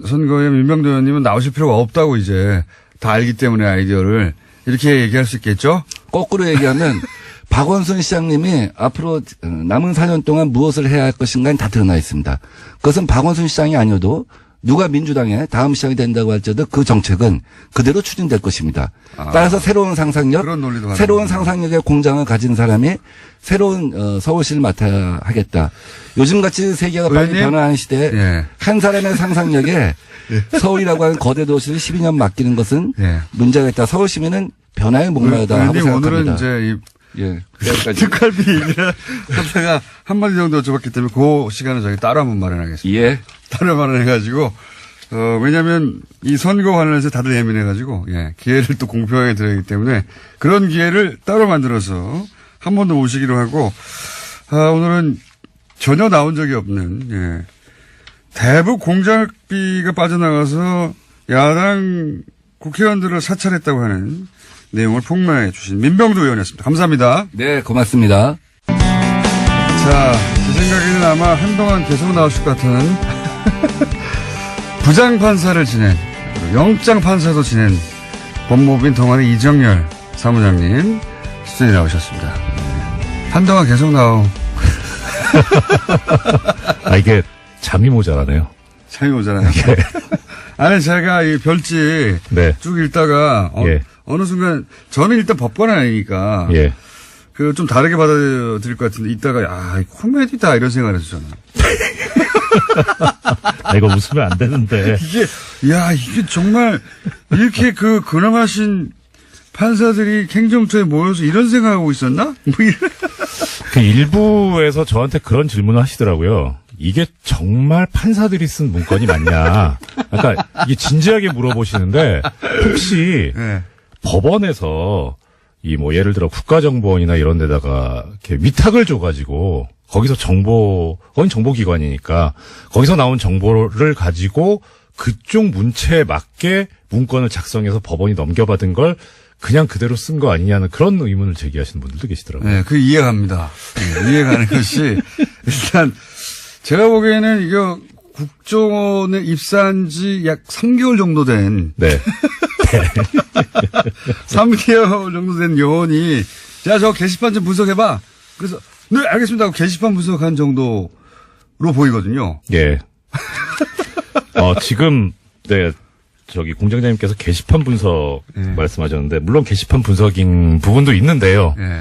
선거에 민병도 의원님은 나오실 필요가 없다고 이제 다 알기 때문에 아이디어를 이렇게 얘기할 수 있겠죠? 거꾸로 얘기하면 박원순 시장님이 앞으로 남은 4년 동안 무엇을 해야 할 것인가는 다 드러나 있습니다. 그것은 박원순 시장이 아니어도 누가 민주당의 다음 시장이 된다고 할지라도 그 정책은 그대로 추진될 것입니다. 따라서 새로운 상상력, 그런 논리도 새로운 가능합니다. 상상력의 공장을 가진 사람이 새로운 서울시를 맡아야 하겠다. 요즘같이 세계가 빨리 의원님? 변화하는 시대에 예. 한 사람의 상상력에 서울이라고 하는 거대 도시를 12년 맡기는 것은 예. 문제가 있다. 서울 시민은 변화에 목마르다 하고 의원님 오늘은 생각합니다. 이제 예, 여기까지. 특갈비 얘기를 하다가 한마디 정도 여쭤봤기 때문에 그 시간은 저희 따로 한번 마련하겠습니다. 예. 따로 마련해가지고 왜냐하면 이 선거 관련해서 다들 예민해가지고 예, 기회를 또 공평하게 드려야 하기 때문에 그런 기회를 따로 만들어서 한 번 더 모시기로 하고 오늘은 전혀 나온 적이 없는 예, 대북 공작비가 빠져나가서 야당 국회의원들을 사찰했다고 하는 내용을 폭로해 주신 민병두 의원이었습니다. 감사합니다. 네, 고맙습니다. 자, 제 생각에는 아마 한동안 계속 나오실 것 같은 부장판사를 지낸, 영장판사도 지낸 법무부인 동안의 이정열 사무장님 스튜디오에 나오셨습니다. 한동안 계속 이게 잠이 모자라네요. 잠이 오잖아요. 아니, 제가 이 별지 네. 쭉 읽다가 예. 어느 순간 저는 일단 법관 아니니까 예. 그 좀 다르게 받아들일 것 같은데 이따가 코미디다 이런 생각을 했어요. 저는. 이거 웃으면 안 되는데. 이게 정말 이렇게 그 근엄하신 판사들이 행정처에 모여서 이런 생각하고 있었나? 뭐 이런. 그 일부에서 저한테 그런 질문을 하시더라고요. 이게 정말 판사들이 쓴 문건이 맞냐. 그러니까 이게 진지하게 물어보시는데 혹시 네. 법원에서 이 뭐 예를 들어 국가정보원이나 이런 데다가 이렇게 위탁을 줘가지고 거기서 거긴 정보기관이니까 거기서 나온 정보를 가지고 그쪽 문체에 맞게 문건을 작성해서 법원이 넘겨받은 걸 그냥 그대로 쓴 거 아니냐는 그런 의문을 제기하시는 분들도 계시더라고요. 네, 그 이해갑니다. 네, 이해가는 것이 일단 제가 보기에는 이거 국정원에 입사한 지 약 3개월 정도 된 네. 3개월 정도 된 요원이 자, 저 게시판 좀 분석해봐. 그래서 네, 알겠습니다 하고 게시판 분석한 정도로 보이거든요. 예. 지금, 네, 공장장님께서 게시판 분석 말씀하셨는데, 물론 게시판 분석인 부분도 있는데요. 네.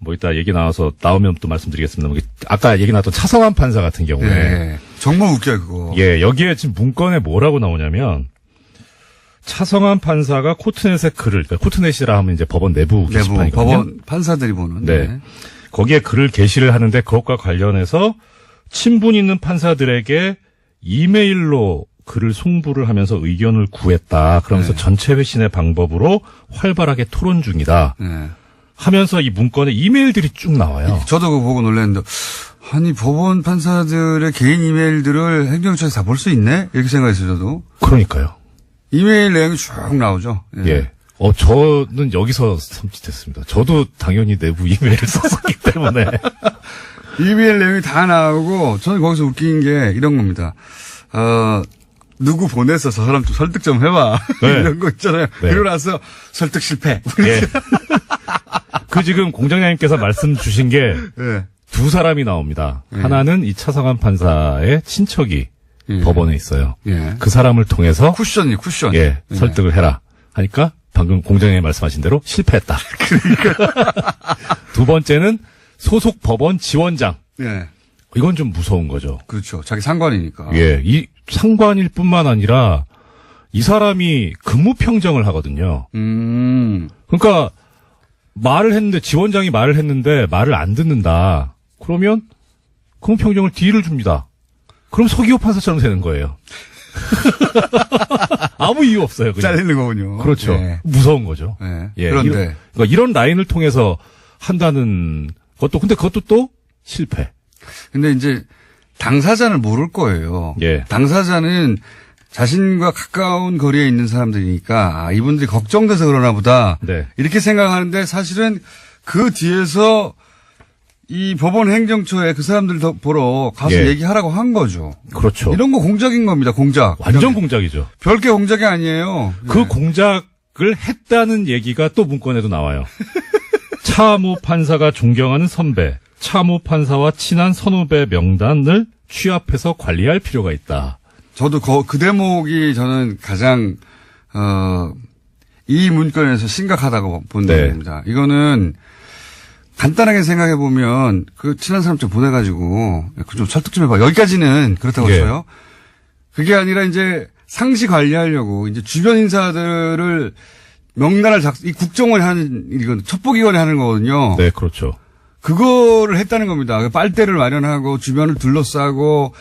뭐 이따 얘기 나오면 또 말씀드리겠습니다. 아까 얘기 나왔던 차성환 판사 같은 경우에. 네. 정말 웃겨요, 그거. 예, 여기에 지금 문건에 뭐라고 나오냐면, 차성환 판사가 코트넷에 그러니까 코트넷이라 하면 이제 법원 내부 게시판이거든요. 법원 판사들이 보는. 네. 거기에 글을 게시를 하는데 그것과 관련해서 친분 있는 판사들에게 이메일로 글을 송부를 하면서 의견을 구했다. 그러면서 전체 회신의 방법으로 활발하게 토론 중이다. 네. 하면서 이 문건에 이메일들이 쭉 나와요. 저도 그거 보고 놀랐는데, 아니, 법원 판사들의 개인 이메일들을 행정처에서 다 볼 수 있네? 이렇게 생각했어요, 저도. 그러니까요. 이메일 내용이 쭉 나오죠. 예. 예. 저는 여기서 섬찟했습니다. 저도 당연히 내부 이메일을 썼었기 때문에. 이메일 내용이 다 나오고, 저는 거기서 웃긴 게 이런 겁니다. 누구 보내서 저 사람 좀 설득 좀 해봐. 네. 이런 거 있잖아요. 네. 그러고 나서 설득 실패. 예. 그 지금 공장장님께서 말씀 주신 게 예. 두 사람이 나옵니다. 하나는 이 차성환 판사의 친척이 법원에 있어요. 예. 그 사람을 통해서 쿠션이 쿠션. 예, 설득을 해라 하니까 방금 공장장님 말씀하신 대로 실패했다. 그러니까. 두 번째는 소속 법원 지원장. 예. 이건 좀 무서운 거죠. 그렇죠. 자기 상관이니까. 예, 이 상관일 뿐만 아니라 이 사람이 근무 평정을 하거든요. 그러니까 지원장이 말을 했는데 말을 안 듣는다. 그러면 공평정을 D를 줍니다. 그럼 서기호 판사처럼 되는 거예요. 아무 이유 없어요. 그냥. 잘리는 거군요. 그렇죠. 예. 무서운 거죠. 예. 예, 그런데 이런 라인을 통해서 한다는 것도 근데 그것도 또 실패. 근데 이제 당사자는 모를 거예요. 예. 당사자는 자신과 가까운 거리에 있는 사람들이니까 이분들이 걱정돼서 그러나 보다. 네. 이렇게 생각하는데 사실은 그 뒤에서 이 법원 행정처에 그 사람들 보러 가서 예. 얘기하라고 한 거죠. 그렇죠. 이런 거 공작인 겁니다. 공작. 완전 공작이죠. 별게 공작이 아니에요. 그 예. 공작을 했다는 얘기가 또 문건에도 나와요. 차모 판사가 존경하는 선배, 차모 판사와 친한 선후배 명단을 취합해서 관리할 필요가 있다. 저도 그 대목이 저는 가장 이 문건에서 심각하다고 본 네. 겁니다. 이거는 간단하게 생각해 보면 그 친한 사람 좀 보내가지고 좀 설득 좀 해봐. 여기까지는 그렇다고 예. 했어요. 그게 아니라 이제 상시 관리하려고 이제 주변 인사들을 명단을 이 국정원이 하는 이건 첩보기관이 하는 거거든요. 네, 그렇죠. 그거를 했다는 겁니다. 빨대를 마련하고 주변을 둘러싸고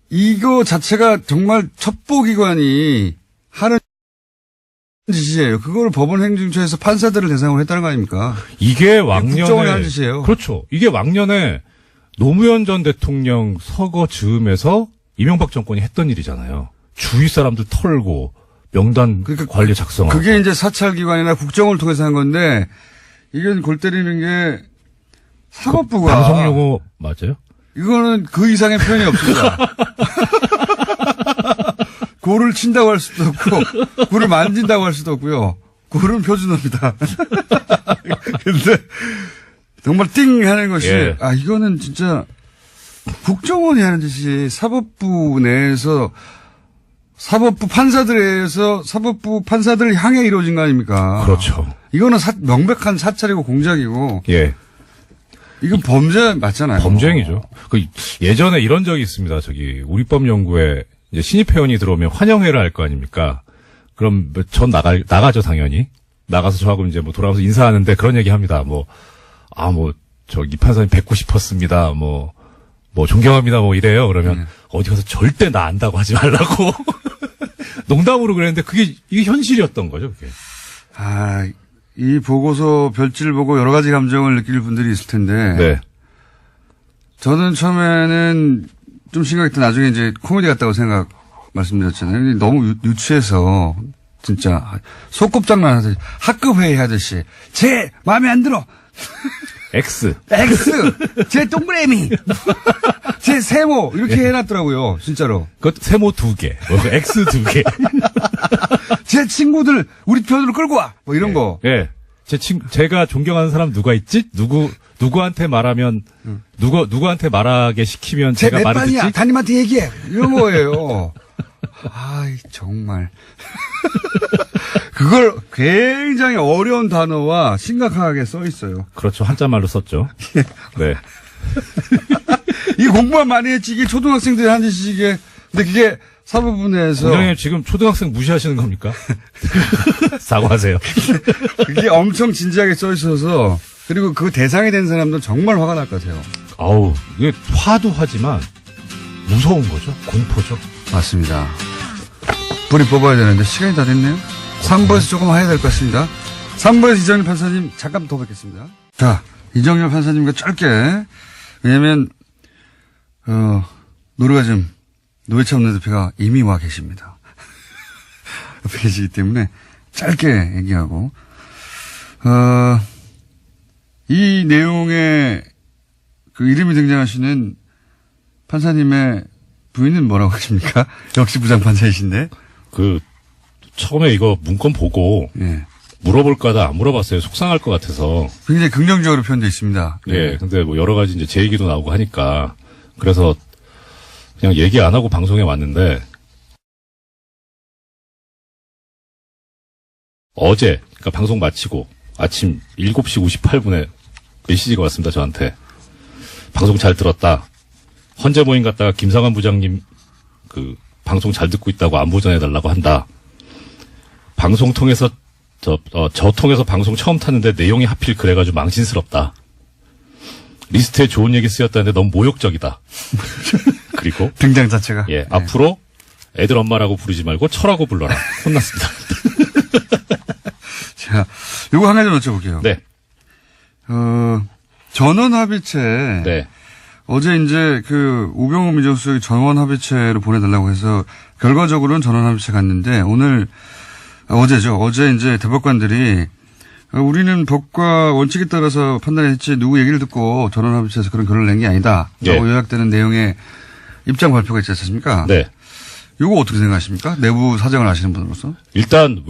이거 자체가 정말 첩보기관이 하는 짓이에요. 그걸 법원 행정처에서 판사들을 대상으로 했다는 거 아닙니까? 이게 국정원이 하는 짓이에요. 그렇죠. 이게 왕년에 노무현 전 대통령 서거 즈음에서 이명박 정권이 했던 일이잖아요. 주위 사람들 털고 명단 관리 작성하고. 그게 이제 사찰기관이나 국정원을 통해서 한 건데 이건 골 때리는 게 사법부가 방송 용어 맞아요? 이거는 그 이상의 표현이 없습니다. 골을 친다고 할 수도 없고 골을 만진다고 할 수도 없고요. 골은 표준어입니다. 근데 정말 띵 하는 것이 예. 이거는 진짜 국정원이 하는 짓이 사법부 내에서 사법부 판사들에서 사법부 판사들을 향해 이루어진 거 아닙니까? 그렇죠. 이거는 명백한 사찰이고 공작이고 예. 이건 범죄 맞잖아요. 범죄행위죠. 예전에 이런 적이 있습니다. 우리법연구회 이제 신입 회원이 들어오면 환영회를 할 거 아닙니까? 그럼 전 나가죠, 당연히. 나가서 저하고 이제 돌아가면서 인사하는데 그런 얘기 합니다. 이 판사님 뵙고 싶었습니다. 존경합니다. 이래요. 그러면 어디 가서 절대 나 안다고 하지 말라고. 농담으로 그랬는데 이게 현실이었던 거죠, 그게. 이 보고서 별지를 보고 여러 가지 감정을 느낄 분들이 있을 텐데. 네. 저는 처음에는 좀 심각했던 나중에 이제 코미디 같다고 말씀드렸잖아요. 근데 너무 유치해서 진짜 소꿉장난 하듯이 학급 회의 하듯이 제 마음에 안 들어. X, 제 동그라미, 제 세모 이렇게 해놨더라고요. 진짜로. 그것도 세모 2개, X 2개. 제 친구들 우리 편으로 끌고 와. 이런 거. 예. 제가 존경하는 사람 누가 있지? 누구한테 말하면, 누구한테 말하게 시키면 제가 말을 듣지? 반이야. 담임한테 얘기해. 이런 거예요. 정말. 그걸 굉장히 어려운 단어와 심각하게 써 있어요. 그렇죠. 한자말로 썼죠. 네. 이 공부만 많이 했지. 이게 초등학생들이 하는 짓이 이게. 근데 그게 사법부 내에서. 공장님 지금 초등학생 무시하시는 겁니까? 사과하세요. 그게 엄청 진지하게 써 있어서. 그리고 그 대상이 된 사람들 정말 화가 날 것 같아요. 이게 화도 하지만 무서운 거죠. 공포죠. 맞습니다. 불이 뽑아야 되는데 시간이 다 됐네요. 3부에서 조금 해야 될 것 같습니다. 3부에서 이정열 판사님 잠깐 더 뵙겠습니다. 자, 이정열 판사님과 짧게. 왜냐면, 노회차 원내대표가 이미 와 계십니다. 옆에 계시기 때문에 짧게 얘기하고, 이 내용에 그 이름이 등장하시는 판사님의 부인은 뭐라고 하십니까? 역시 부장판사이신데. 처음에 이거 문건 보고. 예. 물어볼까 하다 안 물어봤어요. 속상할 것 같아서. 굉장히 긍정적으로 표현되어 있습니다. 예. 근데 여러 가지 이제 제 얘기도 나오고 하니까. 그래서 그냥 얘기 안 하고 방송에 왔는데. 어제, 그러니까 방송 마치고 아침 7시 58분에 메시지가 왔습니다. 저한테. 방송 잘 들었다. 헌재 모임 갔다가 김상환 부장님 방송 잘 듣고 있다고 안부 전해달라고 한다. 방송 통해서 저 통해서 방송 처음 탔는데 내용이 하필 그래가지고 망신스럽다. 리스트에 좋은 얘기 쓰였다는데 너무 모욕적이다. 그리고 등장 자체가. 예, 앞으로 애들 엄마라고 부르지 말고 철하고 불러라. 혼났습니다. 자, 요거 한 가지 여쭤볼게요. 네. 전원합의체. 네. 어제 이제 그 우병우 민정수석이 전원합의체로 보내달라고 해서 결과적으로는 전원합의체 갔는데 어제죠. 어제 이제 대법관들이 우리는 법과 원칙에 따라서 판단했지 누구 얘기를 듣고 전원합의체에서 그런 결론을 낸 게 아니다. 라고 네. 요약되는 내용의 입장 발표가 있지 않습니까? 네. 요거 어떻게 생각하십니까? 내부 사정을 아시는 분으로서? 일단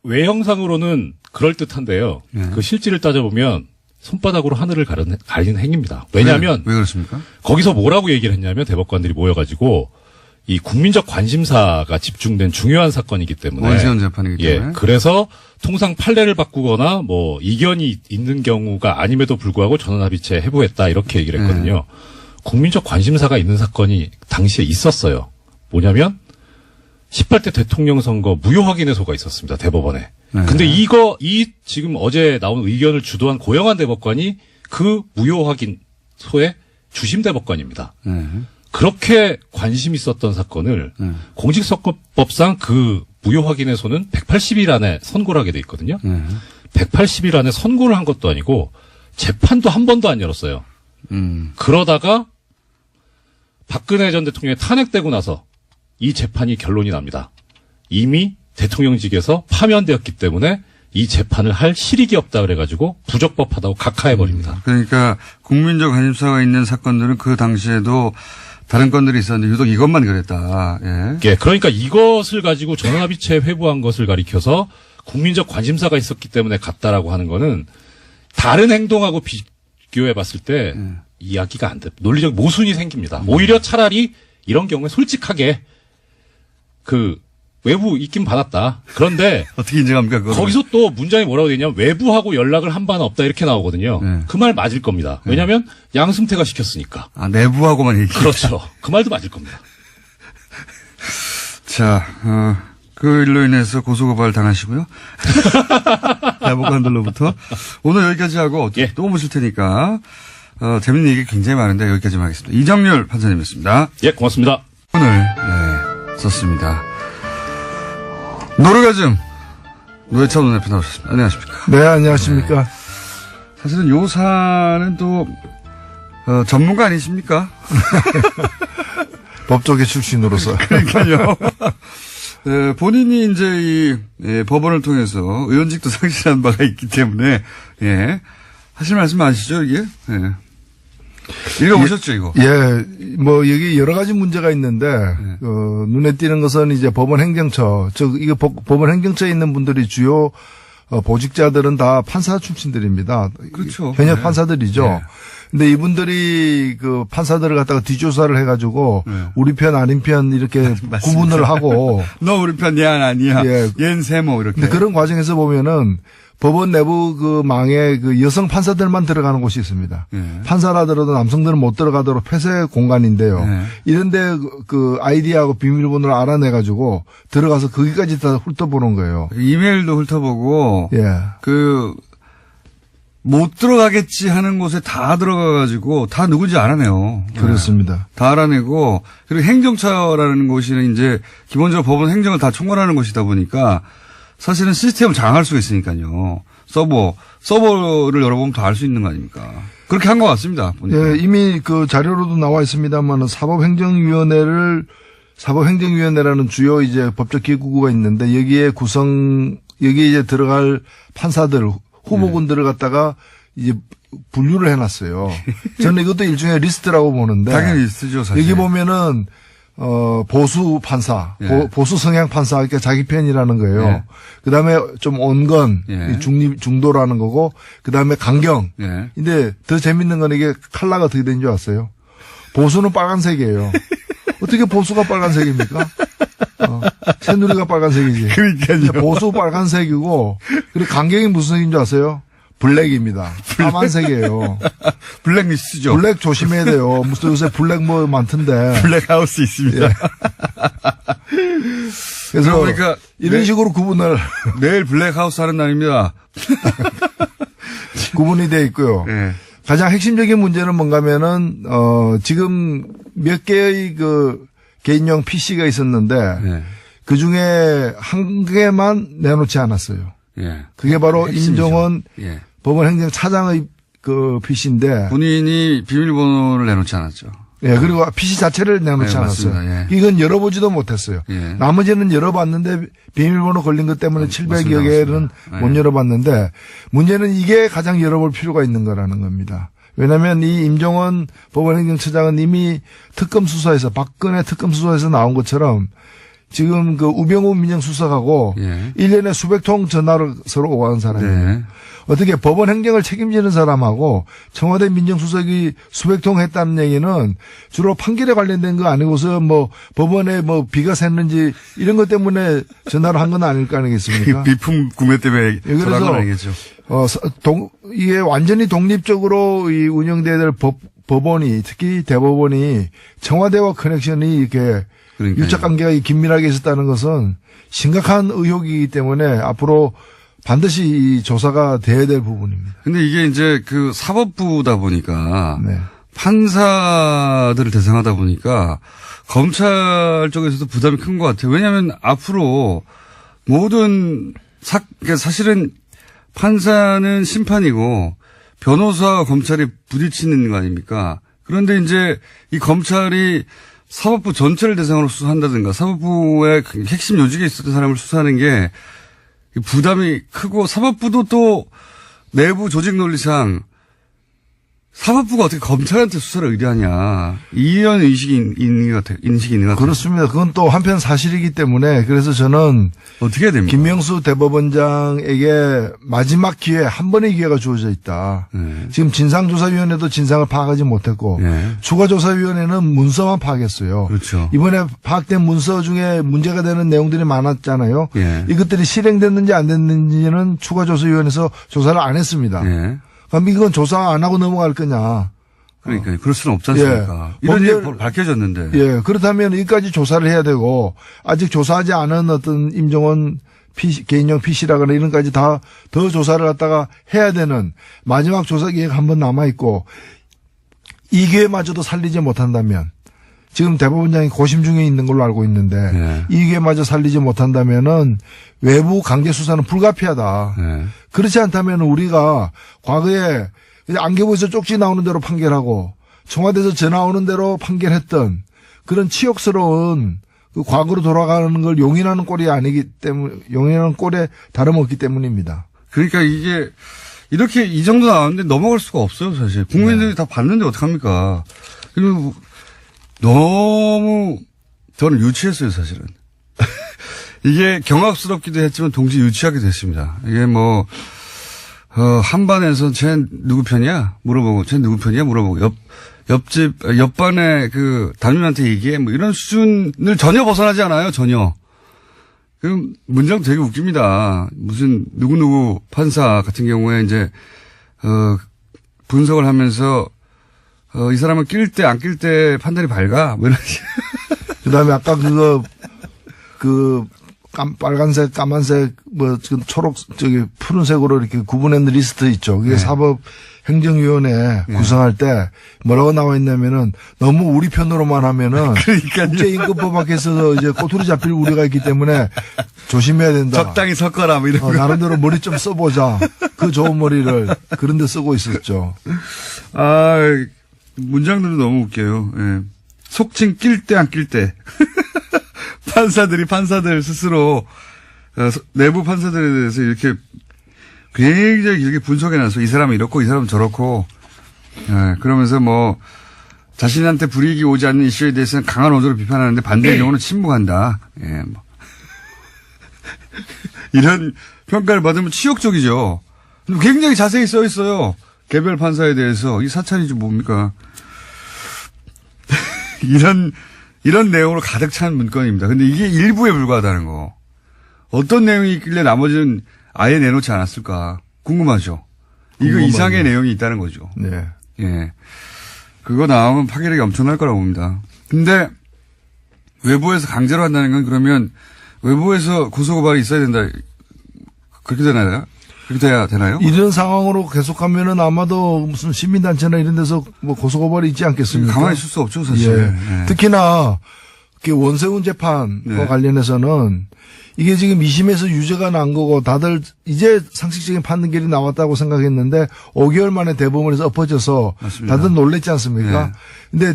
외형상으로는 그럴 듯한데요. 그 실질을 따져보면 손바닥으로 하늘을 가리는 행위입니다. 왜냐하면 왜 그렇습니까? 거기서 뭐라고 얘기를 했냐면 대법관들이 모여가지고 이 국민적 관심사가 집중된 중요한 사건이기 때문에 원세훈 재판이기 때문에. 예, 그래서 통상 판례를 바꾸거나 뭐 이견이 있는 경우가 아님에도 불구하고 전원합의체 해부했다 이렇게 얘기를 했거든요. 국민적 관심사가 있는 사건이 당시에 있었어요. 뭐냐면 18대 대통령 선거 무효 확인의소가 있었습니다. 대법원에. 근데 지금 어제 나온 의견을 주도한 고영한 대법관이 그 무효 확인소의 주심 대법관입니다. 그렇게 관심 있었던 사건을 공직선거법상 그 무효 확인의소는 180일 안에 선고를 하게 돼 있거든요. 180일 안에 선고를 한 것도 아니고 재판도 한 번도 안 열었어요. 그러다가 박근혜 전 대통령이 탄핵되고 나서 이 재판이 결론이 납니다. 이미 대통령직에서 파면되었기 때문에 이 재판을 할 실익이 없다 그래가지고 부적법하다고 각하해버립니다. 그러니까 국민적 관심사가 있는 사건들은 그 당시에도 다른 건들이 있었는데 유독 이것만 그랬다. 예. 예, 그러니까 이것을 가지고 전원합의체 회부한 것을 가리켜서 국민적 관심사가 있었기 때문에 갔다라고 하는 거는 다른 행동하고 비교해 봤을 때 이야기가 안 돼. 논리적 모순이 생깁니다. 오히려 차라리 이런 경우에 솔직하게 그 외부 있긴 받았다. 그런데 어떻게 인정합니까? 그거를? 거기서 또 문장이 뭐라고 되어 있냐면 외부하고 연락을 한 바는 없다 이렇게 나오거든요. 그 말 맞을 겁니다. 왜냐하면 양승태가 시켰으니까. 아, 내부하고만 얘기. 그렇죠. 그 말도 맞을 겁니다. 자, 그 일로 인해서 고소고발 당하시고요. 대법관들로부터. 오늘 여기까지 하고 예. 또 모실 테니까 재밌는 얘기 굉장히 많은데 여기까지만 하겠습니다. 이정렬 판사님이었습니다. 예, 고맙습니다. 오늘 썼습니다. 노르가즘 노회찬 원내대표 나오셨습니다. 안녕하십니까? 네, 안녕하십니까? 사실은 요 사안은 또 전문가 아니십니까? 법조계 출신으로서. 그러니까요. 본인이 이제 이 법원을 통해서 의원직도 상실한 바가 있기 때문에 하실 말씀 아시죠 이게? 읽어보셨죠 이거? 예, 뭐 여기 여러 가지 문제가 있는데 눈에 띄는 것은 이제 법원 행정처, 이거 법원 행정처에 있는 분들이 주요 보직자들은 다 판사 출신들입니다. 그렇죠. 현역 판사들이죠. 근데 이분들이 그 판사들을 갖다가 뒷조사를 해가지고 우리 편 아닌 편 이렇게 구분을 하고 너 우리 편 얘 아니야. 얘는 세모 이렇게. 근데 그런 과정에서 보면은 법원 내부 그 망에 그 여성 판사들만 들어가는 곳이 있습니다. 판사라더라도 남성들은 못 들어가도록 폐쇄 공간인데요. 이런데 그 아이디하고 비밀번호를 알아내가지고 들어가서 거기까지 다 훑어보는 거예요. 이메일도 훑어보고 못 들어가겠지 하는 곳에 다 들어가가지고 다 누군지 알아내요. 그렇습니다. 다 알아내고 그리고 행정처라는 곳이 이제 기본적으로 법원 행정을 다 총괄하는 곳이다 보니까 사실은 시스템을 장악할 수가 있으니까요. 서버를 열어보면 다 알 수 있는 거 아닙니까? 그렇게 한 것 같습니다. 보니까. 예, 이미 그 자료로도 나와 있습니다만 사법행정위원회라는 주요 이제 법적 기구가 있는데 여기에 이제 들어갈 판사들 후보군들을 갖다가 이제 분류를 해놨어요. 저는 이것도 일종의 리스트라고 보는데. 당연히 리스트죠, 사실. 여기 보면은 보수 판사, 보수 성향 판사, 그러니까 자기 편이라는 거예요. 그 다음에 좀 온건, 중도라는 거고, 그 다음에 강경. 근데 더 재밌는 건 이게 컬러가 어떻게 된 줄 아세요? 보수는 빨간색이에요. 어떻게 보수가 빨간색입니까? 새누리가 빨간색이지. 그러니까요. 보수 빨간색이고, 그리고 강경이 무슨 색인 줄 아세요? 블랙입니다. 까만색이에요. 블랙리스트죠. 블랙 조심해야 돼요. 무슨 요새 블랙 뭐 많던데. 블랙하우스 있습니다. 예. 그래서 그러니까 이런 식으로 구분을 내일 블랙하우스 하는 날입니다. 구분이 돼 있고요. 예. 가장 핵심적인 문제는 뭔가면은 지금 몇 개의 그 개인용 PC가 있었는데 예. 그 중에 한 개만 내놓지 않았어요. 예. 그게 바로 핵심이죠. 임종원 예. 법원 행정차장의 그 PC인데 본인이 비밀번호를 내놓지 않았죠. 예, 그리고 PC 자체를 내놓지 네, 않았어요. 맞습니다. 예. 이건 열어보지도 못했어요. 예. 나머지는 열어봤는데 비밀번호 걸린 것 때문에 700여 개는 맞습니다. 못 예. 열어봤는데 문제는 이게 가장 열어볼 필요가 있는 거라는 겁니다. 왜냐하면 이 임종원 법원행정처장은 이미 특검 수사에서 박근혜 특검 수사에서 나온 것처럼 지금 그 우병우 민정수석하고 예. 1년에 수백 통 전화를 서로 오가는 사람이에요. 네. 어떻게 법원 행정을 책임지는 사람하고 청와대 민정수석이 수백 통 했다는 얘기는 주로 판결에 관련된 거 아니고서 뭐 법원에 뭐 비가 샜는지 이런 것 때문에 전화를 한 건 아닐 거 아니겠습니까? 비품 구매 때문에 예, 전화한 건 아니겠죠. 이게 완전히 독립적으로 이 운영돼야 될 법원이 특히 대법원이 청와대와 커넥션이 이렇게 그러니까요. 유착 관계가 긴밀하게 있었다는 것은 심각한 의혹이기 때문에 앞으로 반드시 이 조사가 돼야 될 부분입니다. 근데 이게 이제 그 사법부다 보니까 네. 판사들을 대상하다 보니까 검찰 쪽에서도 부담이 큰 것 같아요. 왜냐하면 앞으로 모든 그러니까 사실은 판사는 심판이고 변호사와 검찰이 부딪히는 거 아닙니까? 그런데 이제 이 검찰이 사법부 전체를 대상으로 수사한다든가 사법부의 핵심 요직에 있었던 사람을 수사하는 게 부담이 크고 사법부도 또 내부 조직 논리상 사법부가 어떻게 검찰한테 수사를 의뢰하냐 이런 인식이 있는 것 같아요. 그렇습니다. 그건 또 한편 사실이기 때문에 그래서 저는 어떻게 해야 됩니까? 김명수 대법원장에게 마지막 기회 한 번의 기회가 주어져 있다. 네. 지금 진상조사위원회도 진상을 파악하지 못했고 네. 추가조사위원회는 문서만 파악했어요. 그렇죠. 이번에 파악된 문서 중에 문제가 되는 내용들이 많았잖아요. 네. 이것들이 실행됐는지 안 됐는지는 추가조사위원회에서 조사를 안 했습니다. 네. 그럼 이건 조사 안 하고 넘어갈 거냐. 그러니까 그럴 수는 없지 않습니까? 예. 이런 법률- 게 밝혀졌는데. 예, 그렇다면 여기까지 조사를 해야 되고 아직 조사하지 않은 어떤 임종원 개인용 PC라거나 이런 까지 다 더 조사를 갖다가 해야 되는 마지막 조사 기회가 한 번 남아 있고 이 기회마저도 살리지 못한다면 지금 대법원장이 고심 중에 있는 걸로 알고 있는데 네. 이 기회마저 살리지 못한다면은 외부 강제 수사는 불가피하다. 네. 그렇지 않다면 우리가 과거에 안개부에서 쪽지 나오는 대로 판결하고 청와대에서 전화 오는 대로 판결했던 그런 치욕스러운 그 과거로 돌아가는 걸 용인하는 꼴이 아니기 때문에 용인하는 꼴에 다름없기 때문입니다. 그러니까 이게 이렇게 이 정도 나왔는데 넘어갈 수가 없어요, 사실. 국민들이 네. 다 봤는데 어떡합니까? 그리고 너무 저는 유치했어요, 사실은. 이게 경악스럽기도 했지만 동시에 유치하기도 했습니다. 이게 뭐, 한반에서 쟤 누구 편이야? 물어보고, 쟤 누구 편이야? 물어보고, 옆반에 그 담임한테 얘기해. 뭐 이런 수준을 전혀 벗어나지 않아요, 전혀. 그 문장 되게 웃깁니다. 무슨 누구누구 판사 같은 경우에 이제, 분석을 하면서, 이 사람은 낄 때, 안 낄 때 판단이 밝아. 뭐 이런. 그다음에 아까 빨간색, 까만색, 뭐, 지금 초록, 푸른색으로 이렇게 구분한 리스트 있죠. 그게 네. 사법행정위원회 구성할 때 뭐라고 나와 있냐면은 너무 우리 편으로만 하면은 그러니까요. 국제임금법 밖에서 이제 꼬투리 잡힐 우려가 있기 때문에 조심해야 된다. 적당히 섞어라, 뭐 이런 거. 나름대로 머리 좀 써보자. 그 좋은 머리를 그런 데 쓰고 있었죠. 아, 문장들은 너무 웃겨요. 예. 속칭 낄 때 안 낄 때. 판사들 스스로 내부 판사들에 대해서 이렇게 굉장히 길게 분석해놔서 이 사람은 이렇고 이 사람은 저렇고 그러면서 뭐 자신한테 불이익이 오지 않는 이슈에 대해서는 강한 어조로 비판하는데 반대의 경우는 침묵한다. 예, 뭐. 이런 평가를 받으면 치욕적이죠. 굉장히 자세히 써 있어요. 개별 판사에 대해서 이 사찰이지 뭡니까? 이런 내용으로 가득 찬 문건입니다. 근데 이게 일부에 불과하다는 거. 어떤 내용이 있길래 나머지는 아예 내놓지 않았을까 궁금하죠. 이거 이상의 내용이 있다는 거죠. 네. 예. 그거 나오면 파괴력이 엄청날 거라고 봅니다. 근데 외부에서 강제로 한다는 건 그러면 외부에서 고소고발이 있어야 된다. 그렇게 되나요? 그렇게 돼야 되나요? 이런 상황으로 계속하면은 아마도 무슨 시민단체나 이런 데서 뭐 고소고발이 있지 않겠습니까? 가만히 있을 수 없죠, 사실. 예. 예. 특히나 원세훈 재판과 네. 관련해서는 이게 지금 2심에서 유죄가 난 거고 다들 이제 상식적인 판결이 나왔다고 생각했는데 5개월 만에 대법원에서 엎어져서 맞습니다. 다들 놀랬지 않습니까? 근데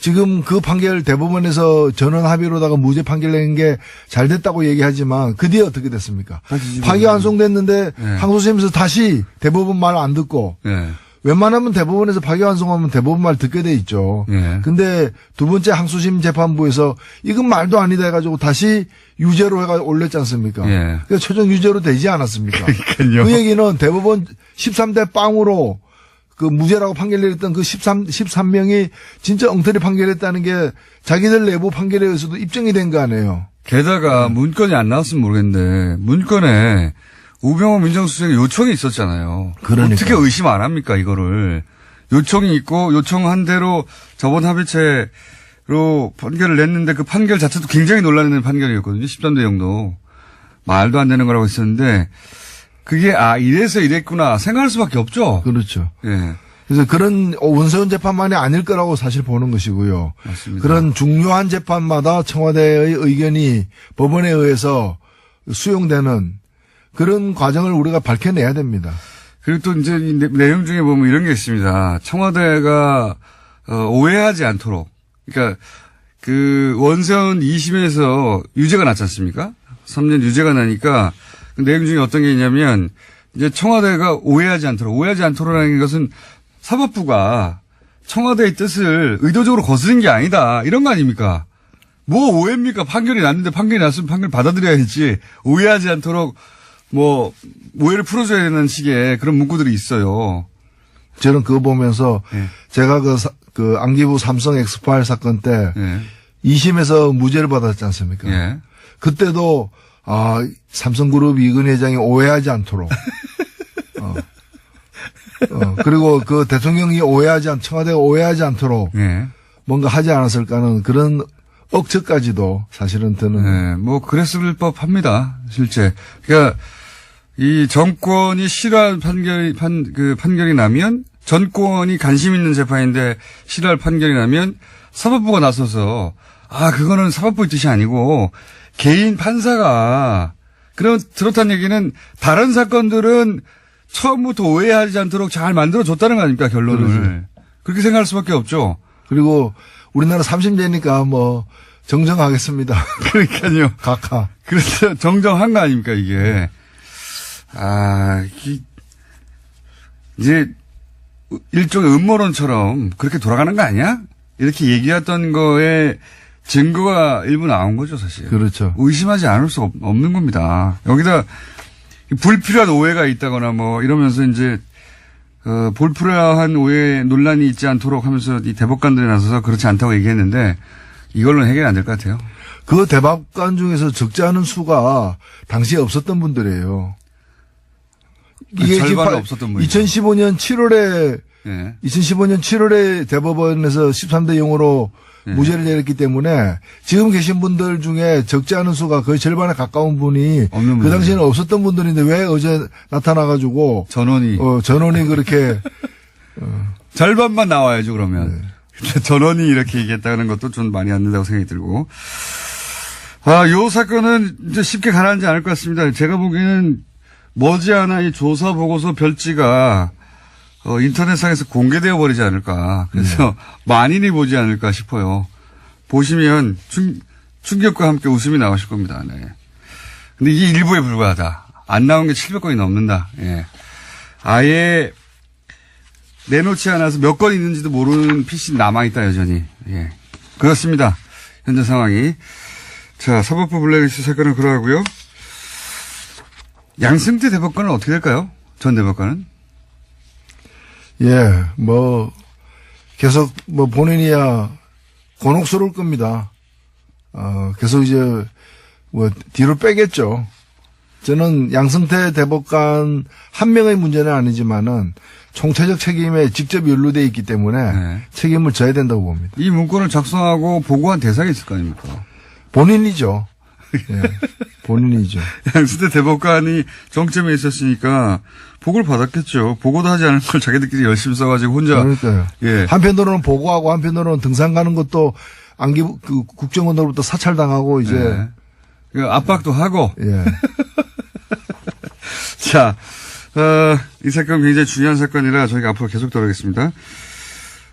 지금 그 판결 대법원에서 전원 합의로다가 무죄 판결 낸 게 잘 됐다고 얘기하지만 그 뒤에 어떻게 됐습니까? 파기환송됐는데 네. 항소심에서 다시 대법원 말 안 듣고 예. 웬만하면 대법원에서 파기환송하면 대법원 말 듣게 돼 있죠. 예. 근데 두 번째 항소심 재판부에서 이건 말도 아니다 해가지고 다시 유죄로 해가 올렸지 않습니까? 예. 그러니까 최종 유죄로 되지 않았습니까? 그러니까요. 그 얘기는 대법원 13대 빵으로 그 무죄라고 판결 내렸던 그 13명이 진짜 엉터리 판결했다는 게 자기들 내부 판결에 의해서도 입증이 된 거 아니에요. 게다가 문건이 안 나왔으면 모르겠는데 문건에 우병호 민정수석의 요청이 있었잖아요. 그러니까. 어떻게 의심 안 합니까, 이거를. 요청이 있고 요청한 대로 저번 합의체로 판결을 냈는데 그 판결 자체도 굉장히 논란이 판결이었거든요. 13대0도. 말도 안 되는 거라고 했었는데 그게 이래서 이랬구나 생각할 수밖에 없죠. 그렇죠. 예. 그래서 그런 원세훈 재판만이 아닐 거라고 사실 보는 것이고요. 맞습니다. 그런 중요한 재판마다 청와대의 의견이 법원에 의해서 수용되는 그런 과정을 우리가 밝혀내야 됩니다. 그리고 또 이제 이 내용 중에 보면 이런 게 있습니다. 청와대가 오해하지 않도록. 그러니까 그 원세훈 2심에서 유죄가 났지 않습니까? 3년 유죄가 나니까 그 내용 중에 어떤 게 있냐면 이제 청와대가 오해하지 않도록라는 것은 사법부가 청와대의 뜻을 의도적으로 거스른 게 아니다. 이런 거 아닙니까? 뭐 오해입니까? 판결이 났는데 판결이 났으면 판결 받아들여야지. 오해하지 않도록 뭐 오해를 풀어줘야 되는 식의 그런 문구들이 있어요. 저는 그거 보면서 예. 제가 그 안기부 삼성 엑스파일 사건 때 예. 2심에서 무죄를 받았지 않습니까? 예. 그때도 삼성그룹 이근 회장이 오해하지 않도록 그리고 그 대통령이 청와대가 오해하지 않도록 예. 뭔가 하지 않았을까 하는 그런 억측까지도 사실은 드는. 네, 뭐 그랬을 법합니다. 실제. 그러니까 이 정권이 싫어할 판결이 나면 전권이 관심 있는 재판인데 싫어할 판결이 나면 사법부가 나서서 그거는 사법부의 뜻이 아니고 개인 판사가 그렇다는 얘기는 다른 사건들은 처음부터 오해하지 않도록 잘 만들어줬다는 거 아닙니까, 결론을. 그렇죠. 그렇게 생각할 수밖에 없죠. 그리고 우리나라 30대니까 뭐 정정하겠습니다. 그러니까요. 각하. 그래서 정정한 거 아닙니까, 이게. 이제 일종의 음모론처럼 그렇게 돌아가는 거 아니야? 이렇게 얘기했던 거에 증거가 일부 나온 거죠, 사실. 그렇죠. 의심하지 않을 수 없는 겁니다. 여기다 불필요한 오해가 있다거나 뭐 이러면서 이제 불필요한 오해 논란이 있지 않도록 하면서 이 대법관들이 나서서 그렇지 않다고 얘기했는데 이걸로는 해결이 안 될 것 같아요. 그 대법관 중에서 적지 않은 수가 당시에 없었던 분들이에요. 이게 절반은 없었던 분이죠. 2015년 7월에 예. 2015년 7월에 대법원에서 13대 0으로 무죄를 내렸기 때문에 지금 계신 분들 중에 적지 않은 수가 거의 절반에 가까운 분이 없는 그 분이에요. 당시에는 없었던 분들인데 왜 어제 나타나가지고 전원이. 전원이 그렇게 절반만 나와야죠, 그러면. 전원이 이렇게 얘기했다는 것도 좀 많이 안 된다고 생각이 들고. 요 사건은 이제 쉽게 가라앉지 않을 것 같습니다. 제가 보기에는 머지않아 이 조사 보고서 별지가 인터넷상에서 공개되어 버리지 않을까. 그래서 만인이 보지 않을까 싶어요. 보시면 충격과 함께 웃음이 나오실 겁니다. 네. 근데 이게 일부에 불과하다. 안 나온 게 700건이 넘는다. 예. 아예 내놓지 않아서 몇 건 있는지도 모르는 PC 남아있다, 여전히. 예. 그렇습니다. 현재 상황이. 자, 사법부 블랙리스트 사건은 그러하고요. 양승태 대법관은 어떻게 될까요? 전 대법관은? 예, 계속 본인이야 곤혹스러울 겁니다. 계속 이제 뒤로 빼겠죠. 저는 양승태 대법관 한 명의 문제는 아니지만은 총체적 책임에 직접 연루돼 있기 때문에 네. 책임을 져야 된다고 봅니다. 이 문건을 작성하고 보고한 대상이 있을 거 아닙니까? 본인이죠. 예, 본인이죠. 양승태 대법관이 정점에 있었으니까 보고를 받았겠죠. 보고도 하지 않은 걸 자기들끼리 열심히 써가지고 혼자. 그러니까요. 예. 한편으로는 보고하고 한편으로는 등산 가는 것도 그 국정원으로부터 사찰당하고 이제. 예. 그 압박도 하고. 예. 자, 이 사건 굉장히 중요한 사건이라 저희가 앞으로 계속 다루겠습니다.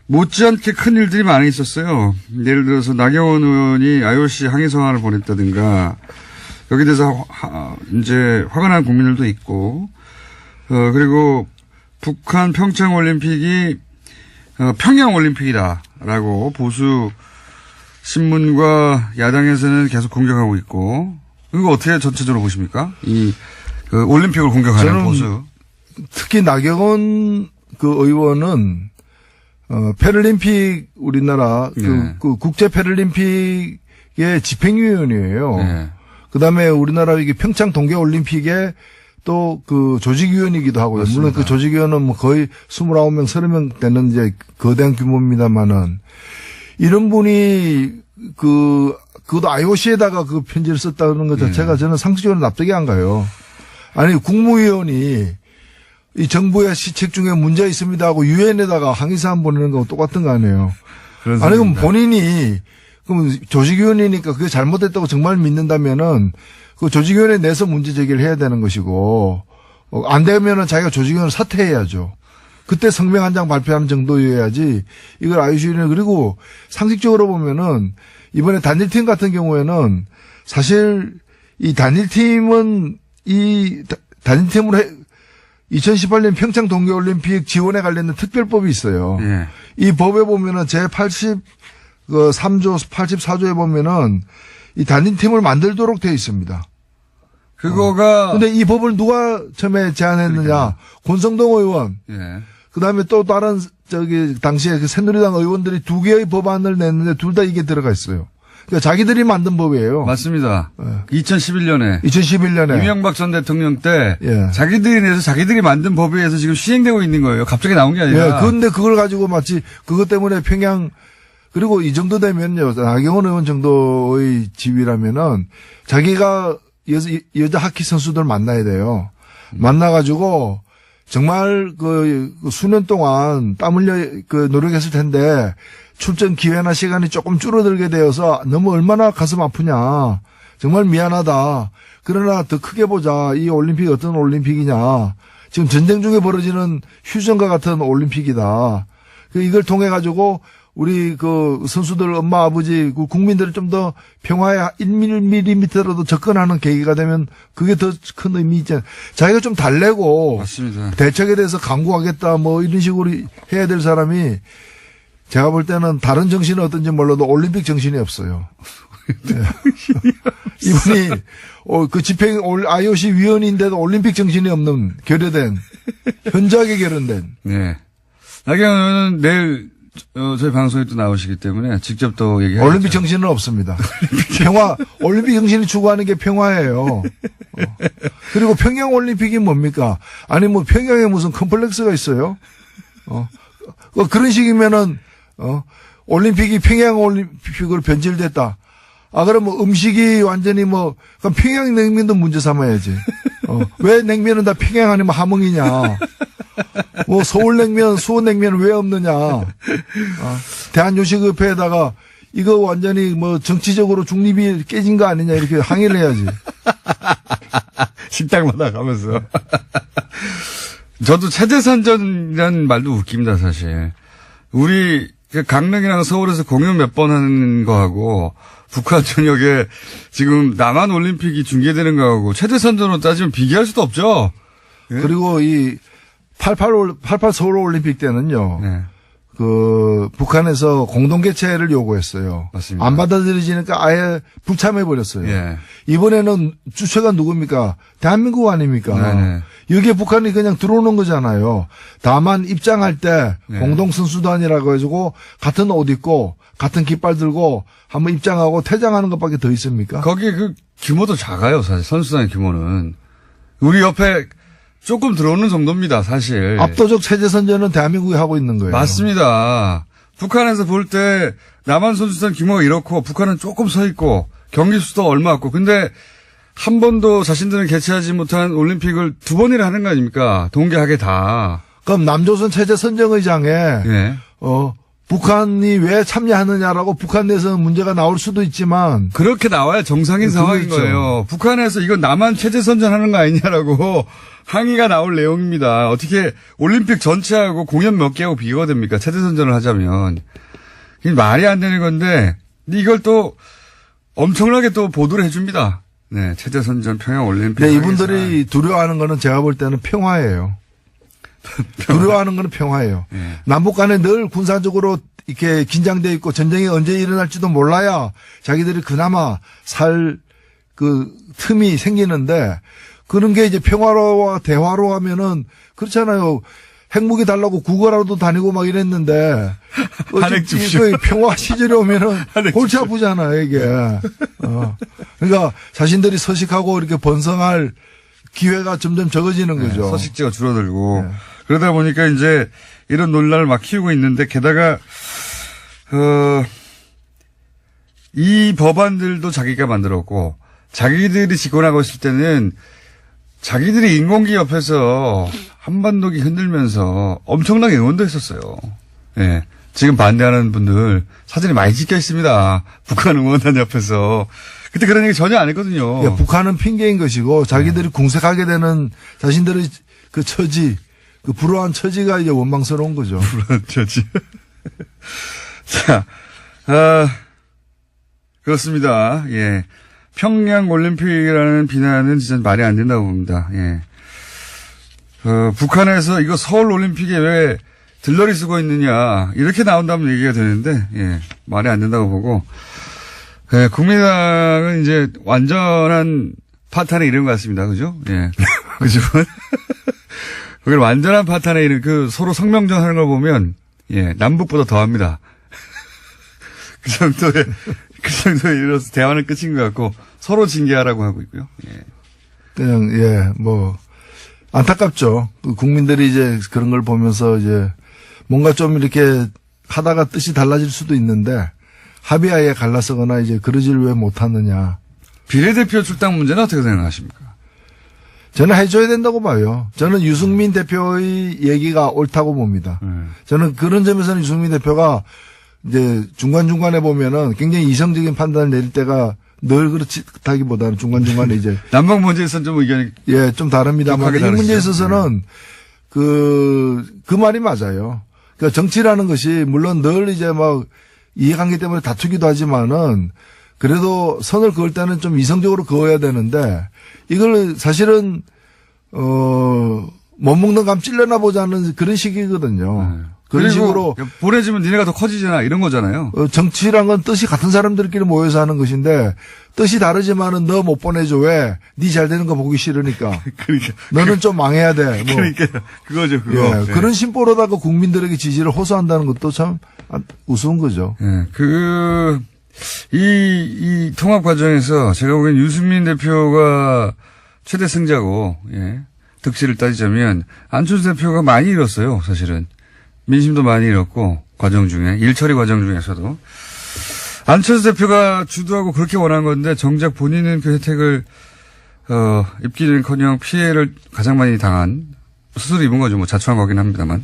못지않게 큰 일들이 많이 있었어요. 예를 들어서 나경원 의원이 IOC 항의 성안을 보냈다든가, 여기 대해서 이제 화가 난 국민들도 있고, 그리고 북한 평창 올림픽이 평양 올림픽이다라고 보수 신문과 야당에서는 계속 공격하고 있고, 이거 어떻게 전체적으로 보십니까? 그 올림픽을 공격하는 저는 보수. 특히 나경원 그 의원은 패럴림픽 우리나라 네. 그 국제 패럴림픽의 집행위원이에요. 네. 그다음에 우리나라 이게 평창 동계 올림픽에 또 그 조직위원이기도 하고요. 맞습니다. 물론 그 조직위원은 뭐 거의 29명, 30명 되는 이제 거대한 규모입니다만은 이런 분이 그것도 IOC에다가 그 편지를 썼다는 것 자체가 저는 상식적으로 납득이 안 가요. 아니, 국무위원이 이 정부의 시책 중에 문제 있습니다 하고 유엔에다가 항의사안 보내는 거하고 똑같은 거 아니에요. 아니, 그럼 본인이, 그럼 조직위원이니까 그게 잘못됐다고 정말 믿는다면은 그 조직위원회 내서 문제 제기를 해야 되는 것이고, 안 되면은 자기가 조직위원을 사퇴해야죠. 그때 성명 한 장 발표하는 정도여야지 이걸 IOC는 그리고 상식적으로 보면은 이번에 단일팀 같은 경우에는 사실 이 단일팀은 이 단일팀으로 2018년 평창 동계올림픽 지원에 관련된 특별법이 있어요. 예. 이 법에 보면은 제3조 84조에 보면은 이 단일팀을 만들도록 되어 있습니다. 그거가. 근데 이 법을 누가 처음에 제안했느냐? 그러니까요. 권성동 의원. 예. 그다음에 또 다른 당시에 그 새누리당 의원들이 두 개의 법안을 냈는데 둘 다 이게 들어가 있어요. 그러니까 자기들이 만든 법이에요. 맞습니다. 2011년에. 2011년에. 이명박 전 대통령 때. 예. 자기들이 내서 자기들이 만든 법에 의해서 지금 시행되고 있는 거예요. 갑자기 나온 게 아니라. 예. 그런데 그걸 가지고 마치 그것 때문에 평양 그리고 이 정도 되면요. 나경원 의원 정도의 지위라면은 자기가 여자 하키 선수들 만나야 돼요. 만나가지고 정말 그 수년 동안 땀 흘려 그 노력했을 텐데 출전 기회나 시간이 조금 줄어들게 되어서 너무 얼마나 가슴 아프냐. 정말 미안하다. 그러나 더 크게 보자. 이 올림픽이 어떤 올림픽이냐. 지금 전쟁 중에 벌어지는 휴전과 같은 올림픽이다. 이걸 통해 가지고 우리 그 선수들 엄마 아버지 그 국민들을 좀 더 평화에 1mm라도 접근하는 계기가 되면 그게 더 큰 의미 있잖아요. 자기가 좀 달래고 맞습니다. 대책에 대해서 강구하겠다 뭐 이런 식으로 해야 될 사람이 제가 볼 때는 다른 정신은 어떤지 몰라도 올림픽 정신이 없어요. 네. 이분이 그 집행 IOC 위원인데도 올림픽 정신이 없는 결여된 현저하게 결연된. 네. 나경원 의원은 내일 저희 방송에 또 나오시기 때문에 직접 또 얘기하죠. 올림픽 정신은 없습니다. 평화, 올림픽 정신이 추구하는 게 평화예요. 그리고 평양 올림픽이 뭡니까? 아니 뭐 평양에 무슨 컴플렉스가 있어요? 그런 식이면은 올림픽이 평양 올림픽으로 변질됐다. 그럼 뭐 음식이 완전히 뭐 그럼 평양 냉면도 문제 삼아야지. 왜 냉면은 다 평양 아니면 함흥이냐? 뭐 서울냉면, 수원냉면은 왜 없느냐? 대한요식협회에다가 이거 완전히 뭐 정치적으로 중립이 깨진 거 아니냐 이렇게 항의를 해야지. 식당마다 가면서. 저도 체제선전이라는 말도 웃깁니다, 사실. 우리 강릉이랑 서울에서 공연 몇 번 하는 거하고 북한 전역에 지금 남한 올림픽이 중계되는 거하고 체제선전으로 따지면 비교할 수도 없죠. 예? 그리고 이 88 서울 올림픽 때는요. 네. 그 북한에서 공동 개최를 요구했어요. 맞습니다. 안 받아들여지니까 아예 불참해 버렸어요. 예. 이번에는 주체가 누굽니까? 대한민국 아닙니까? 네네. 여기에 북한이 그냥 들어오는 거잖아요. 다만 입장할 때 네. 공동 선수단이라고 해가지고 같은 옷 입고 같은 깃발 들고 한번 입장하고 퇴장하는 것밖에 더 있습니까? 거기 그 규모도 작아요, 사실 선수단의 규모는. 우리 옆에 조금 들어오는 정도입니다, 사실. 압도적 체제 선전은 대한민국이 하고 있는 거예요. 맞습니다. 북한에서 볼 때 남한 선수단 규모가 이렇고 북한은 조금 서 있고 경기 수도 얼마 없고 근데 한 번도 자신들은 개최하지 못한 올림픽을 2번이나 하는 거 아닙니까? 동계하게 다. 그럼 남조선 체제 선정의장에 예. 북한이 왜 참여하느냐라고 북한 내에서는 문제가 나올 수도 있지만 그렇게 나와야 정상인 상황인 그렇죠. 거예요. 북한에서 이건 남한 체제 선전하는 거 아니냐라고 항의가 나올 내용입니다. 어떻게 올림픽 전체하고 공연 몇 개하고 비교가 됩니까? 체제 선전을 하자면. 이게 말이 안 되는 건데 이걸 또 엄청나게 또 보도를 해줍니다. 네, 체제 선전 평양 올림픽. 네, 이분들이 두려워하는 거는 제가 볼 때는 평화예요. 두려워하는 거는 평화예요. 네. 남북 간에 늘 군사적으로 이렇게 긴장되어 있고 전쟁이 언제 일어날지도 몰라야 자기들이 그나마 살 그 틈이 생기는데 그런 게 이제 평화로와 대화로 하면은 그렇잖아요. 핵무기 달라고 구걸하러도 다니고 막 이랬는데 한핵 줍쇼. 그 평화 시절에 오면은 골치 아프잖아요 이게. 그러니까 자신들이 서식하고 이렇게 번성할 기회가 점점 적어지는 거죠. 네, 서식지가 줄어들고 그러다 보니까 이제 이런 논란을 막 키우고 있는데 게다가 이 법안들도 자기가 만들었고 자기들이 집권하고 있을 때는 자기들이 인공기 옆에서 한반도기 흔들면서 엄청나게 응원도 했었어요. 예. 지금 반대하는 분들 사진이 많이 찍혀 있습니다. 북한 응원단 옆에서. 그때 그런 얘기 전혀 안 했거든요. 예, 북한은 핑계인 것이고 자기들이 궁색하게 되는 자신들의 그 처지, 그 불우한 처지가 이제 원망스러운 거죠. 불우한 처지. 자, 그렇습니다. 예. 평양 올림픽이라는 비난은 진짜 말이 안 된다고 봅니다. 예. 북한에서 이거 서울 올림픽에 왜 들러리 쓰고 있느냐 이렇게 나온다면 얘기가 되는데 예, 말이 안 된다고 보고 예, 국민당은 이제 완전한 파탄에 이른 것 같습니다. 그죠? 예. 그죠? 그걸 완전한 파탄에 이른 그 서로 성명전 하는 걸 보면 예, 남북보다 더합니다. 그 정도에 이르러서 대화는 끝인 것 같고 서로 징계하라고 하고 있고요. 예. 그냥 안타깝죠. 국민들이 이제 그런 걸 보면서 이제 뭔가 좀 이렇게 하다가 뜻이 달라질 수도 있는데 합의하에 갈라서거나 이제 그러질 왜 못하느냐. 비례대표 출당 문제는 어떻게 생각하십니까? 저는 해줘야 된다고 봐요. 저는 유승민 대표의 얘기가 옳다고 봅니다. 저는 그런 점에서는 유승민 대표가 이제 중간중간에 보면은 굉장히 이성적인 판단을 내릴 때가 늘 그렇다기보다는 중간중간에 이제. 남북 문제에서는 좀 의견이. 예, 좀 다릅니다만. 이 문제에 있어서는 그 말이 맞아요. 그러니까 정치라는 것이 물론 늘 이제 막 이해관계 때문에 다투기도 하지만은 그래도 선을 그을 때는 좀 이성적으로 그어야 되는데 이걸 사실은, 못 먹는 감 찔려나 보자는 그런 식이거든요. 그런 식으로 보내주면 니네가 더 커지잖아 이런 거잖아요. 정치란 건 뜻이 같은 사람들끼리 모여서 하는 것인데 뜻이 다르지만은 너 못 보내줘 왜? 네 잘 되는 거 보기 싫으니까. 그러니까 너는 좀 망해야 돼. 뭐. 그러니까 그거죠 그거. 예, 네. 그런 심보로다가 국민들에게 지지를 호소한다는 것도 참 우스운 거죠. 예, 이 통합 과정에서 제가 보기엔 유승민 대표가 최대 승자고 예, 득실을 따지자면 안철수 대표가 많이 잃었어요 사실은. 민심도 많이 잃었고 과정 중에 일처리 과정 중에서도 안철수 대표가 주도하고 그렇게 원한 건데 정작 본인은 그 혜택을 입기는커녕 피해를 가장 많이 당한 스스로 입은 거죠. 뭐 자초한 거긴 합니다만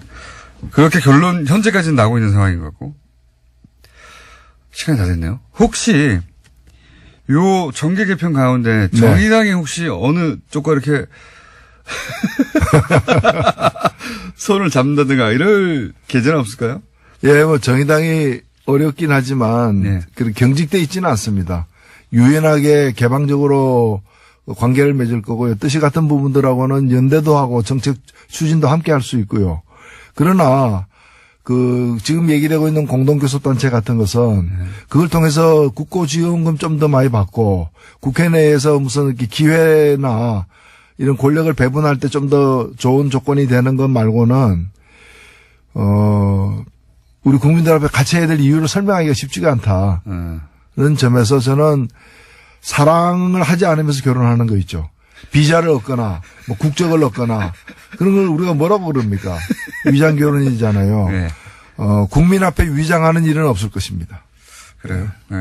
그렇게 결론 현재까지는 나오고 있는 상황인 것 같고 시간이 다 됐네요. 혹시 요 정계 개편 가운데 정의당이 혹시 어느 쪽과 이렇게 손을 잡는다든가 이럴 계제는 없을까요? 예, 뭐 정의당이 어렵긴 하지만 네. 경직돼 있지는 않습니다. 유연하게 개방적으로 관계를 맺을 거고요. 뜻이 같은 부분들하고는 연대도 하고 정책 추진도 함께 할 수 있고요. 그러나 지금 얘기되고 있는 공동교섭단체 같은 것은 그걸 통해서 국고지원금 좀 더 많이 받고 국회 내에서 무슨 이렇게 기회나 이런 권력을 배분할 때 좀 더 좋은 조건이 되는 것 말고는, 우리 국민들 앞에 같이 해야 될 이유를 설명하기가 쉽지가 않다는 점에서 저는 사랑을 하지 않으면서 결혼하는 거 있죠. 비자를 얻거나 뭐 국적을 얻거나 그런 걸 우리가 뭐라고 그럽니까? 위장 결혼이잖아요. 네. 국민 앞에 위장하는 일은 없을 것입니다. 그래요. 네.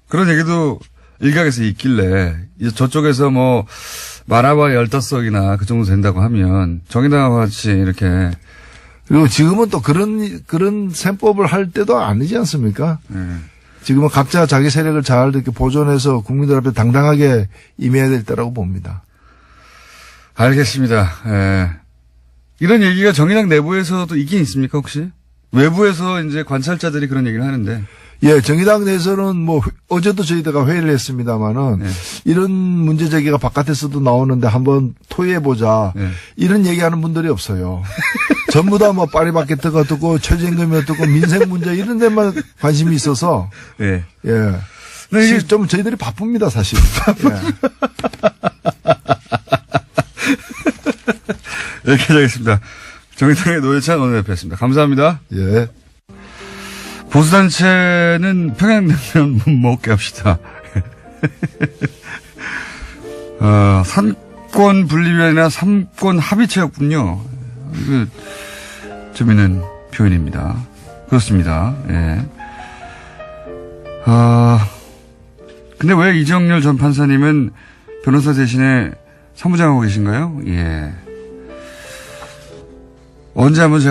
그런 얘기도 일각에서 있길래 이제 저쪽에서 뭐 말아봐 15석이나 그 정도 된다고 하면 정의당과 같이 이렇게 그리고 지금은 또 그런 셈법을 할 때도 아니지 않습니까? 지금은 각자 자기 세력을 잘 이렇게 보존해서 국민들 앞에 당당하게 임해야 될 때라고 봅니다. 알겠습니다. 예. 이런 얘기가 정의당 내부에서도 있긴 있습니까 혹시? 외부에서 이제 관찰자들이 그런 얘기를 하는데. 예, 정의당 내에서는 뭐 어제도 저희가 회의를 했습니다마는 네. 이런 문제 제기가 바깥에서도 나오는데 한번 토의해보자. 네. 이런 얘기하는 분들이 없어요. 전부 다 뭐 파리바게트가 어떻고 최저임금이 어떻고 민생 문제 이런 데만 관심이 있어서 예. 예. 네, 이게 좀 저희들이 바쁩니다, 사실. 예. 여기까지 하겠습니다. 정의당의 노회찬 원내대표였습니다. 감사합니다. 예. 보수단체는 평양냉면 못 먹게 합시다. 삼권 분립이나 삼권 합의체였군요. 이거 재미있는 표현입니다. 그렇습니다. 예. 근데 왜 이정열 전 판사님은 변호사 대신에 사무장하고 계신가요? 예. 언제 한번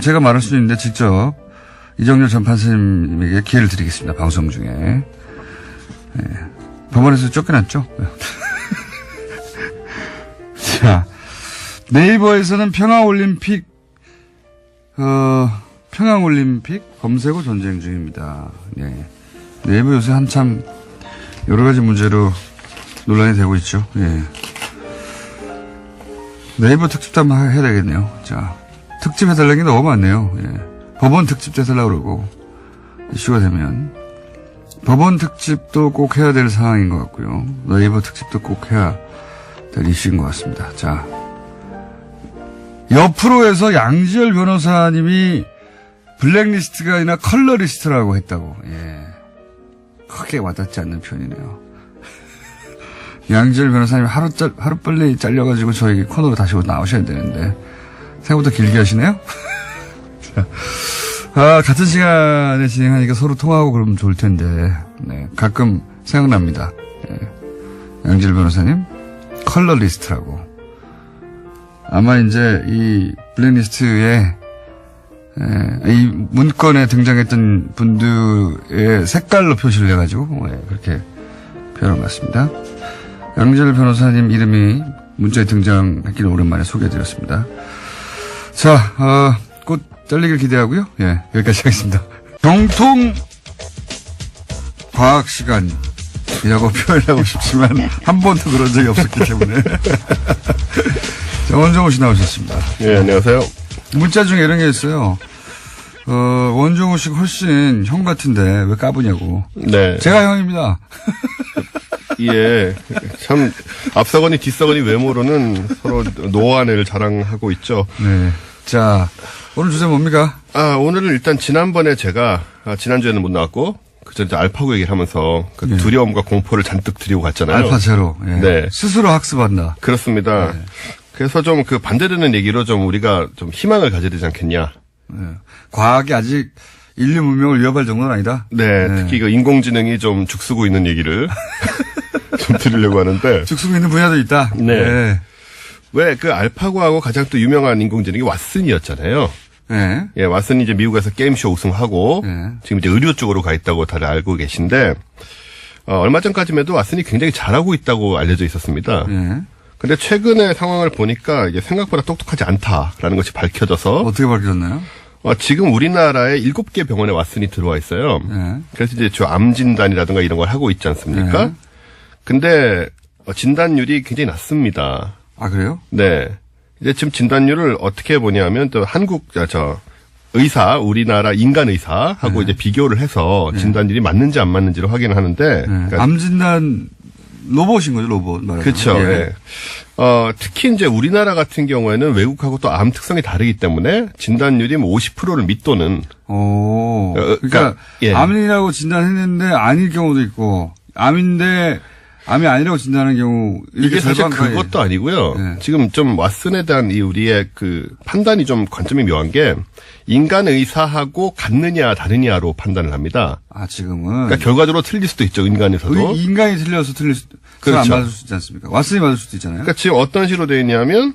제가 말할 수 있는데 직접 이정열 전 판사님에게 기회를 드리겠습니다. 방송 중에. 예. 법원에서 쫓겨났죠? 자, 네이버에서는 평화올림픽 검색 후 전쟁 중입니다. 예. 네이버 요새 한참 여러 가지 문제로 논란이 되고 있죠. 예. 네이버 특집도 한번 해야 되겠네요. 자, 특집 해달라는 게 너무 많네요. 예. 법원 특집도 해달라고 그러고, 이슈가 되면. 법원 특집도 꼭 해야 될 상황인 것 같고요. 네이버 특집도 꼭 해야 될 이슈인 것 같습니다. 자. 옆으로에서 양지열 변호사님이 블랙리스트가 아니라 컬러리스트라고 했다고. 예. 크게 와닿지 않는 표현이네요. 양지열 변호사님 하루빨리 잘려가지고 저에게 코너로 다시 나오셔야 되는데, 생각보다 길게 하시네요? 같은 시간에 진행하니까 서로 통화하고 그러면 좋을 텐데, 네. 가끔 생각납니다. 예. 양지열 변호사님, 컬러리스트라고. 아마 이제 이 블랙리스트에 이 문건에 등장했던 분들의 색깔로 표시를 해가지고 그렇게 표현한 것 같습니다. 양지열 변호사님 이름이 문자에 등장했기를 오랜만에 소개해드렸습니다. 자, 곧 잘리길 기대하고요. 예, 여기까지 하겠습니다. 정통 과학 시간이라고 표현하고 싶지만 한 번도 그런 적이 없었기 때문에. 자, 원종우 씨 나오셨습니다. 예, 안녕하세요. 문자 중에 이런 게 있어요. 원종우 씨가 훨씬 형 같은데 왜 까부냐고. 네. 제가 형입니다. 예. 참, 앞서거니 뒤서거니 외모로는 서로 노안을 자랑하고 있죠. 네. 자, 오늘 주제 뭡니까? 오늘은 일단 지난번에 제가, 지난주에는 못 나왔고, 그전에 알파고 얘기를 하면서 그 네. 두려움과 공포를 잔뜩 드리고 갔잖아요. 알파 제로. 예. 네. 스스로 학습한다. 그렇습니다. 네. 그래서 좀 그 반대되는 얘기로 좀 우리가 좀 희망을 가져야 되지 않겠냐. 네. 과학이 아직 인류 문명을 위협할 정도는 아니다. 네. 네. 특히 그 인공지능이 좀 죽쓰고 있는 얘기를 좀 드리려고 하는데. 죽쓰고 있는 분야도 있다. 네. 왜 그 알파고하고 가장 또 유명한 인공지능이 왓슨이었잖아요. 네. 예, 왓슨이 이제 미국에서 게임쇼 우승하고 네. 지금 이제 의료 쪽으로 가 있다고 다들 알고 계신데 얼마 전까지만 해도 왓슨이 굉장히 잘하고 있다고 알려져 있었습니다. 네. 근데 최근의 상황을 보니까 이게 생각보다 똑똑하지 않다라는 것이 밝혀져서 어떻게 밝혀졌나요? 지금 우리나라에 7개 병원에 왓슨이 들어와 있어요. 네. 그래서 이제 주 암 진단이라든가 이런 걸 하고 있지 않습니까? 네. 근데 진단율이 굉장히 낮습니다. 아, 그래요? 네. 이제 지금 진단율을 어떻게 보냐면 또 의사, 우리나라 인간 의사하고 이제 비교를 해서 진단율이 맞는지 안 맞는지를 확인을 하는데. 그러니까 암 진단 로봇인 거죠, 로봇 말하자면. 그렇죠. 예. 예. 특히 이제 우리나라 같은 경우에는 외국하고 또 암 특성이 다르기 때문에 진단율이 뭐 50%를 밑도는. 그러니까 예. 암이라고 진단했는데 아닐 경우도 있고, 암인데 암이 아니라고 진단하는 경우 이게 사실 절반 가까이. 그것도 아니고요. 네. 지금 좀 왓슨에 대한 이 우리의 그 판단이 좀 관점이 묘한 게 인간 의사하고 같느냐 다르냐로 판단을 합니다. 아, 지금은. 그러니까 결과적으로 틀릴 수도 있죠. 인간 의사도. 인간이 틀려서 틀릴 수도, 그렇죠. 안 맞을 수 있지 않습니까? 왓슨이 맞을 수도 있잖아요. 그러니까 지금 어떤 식으로 되어 있냐면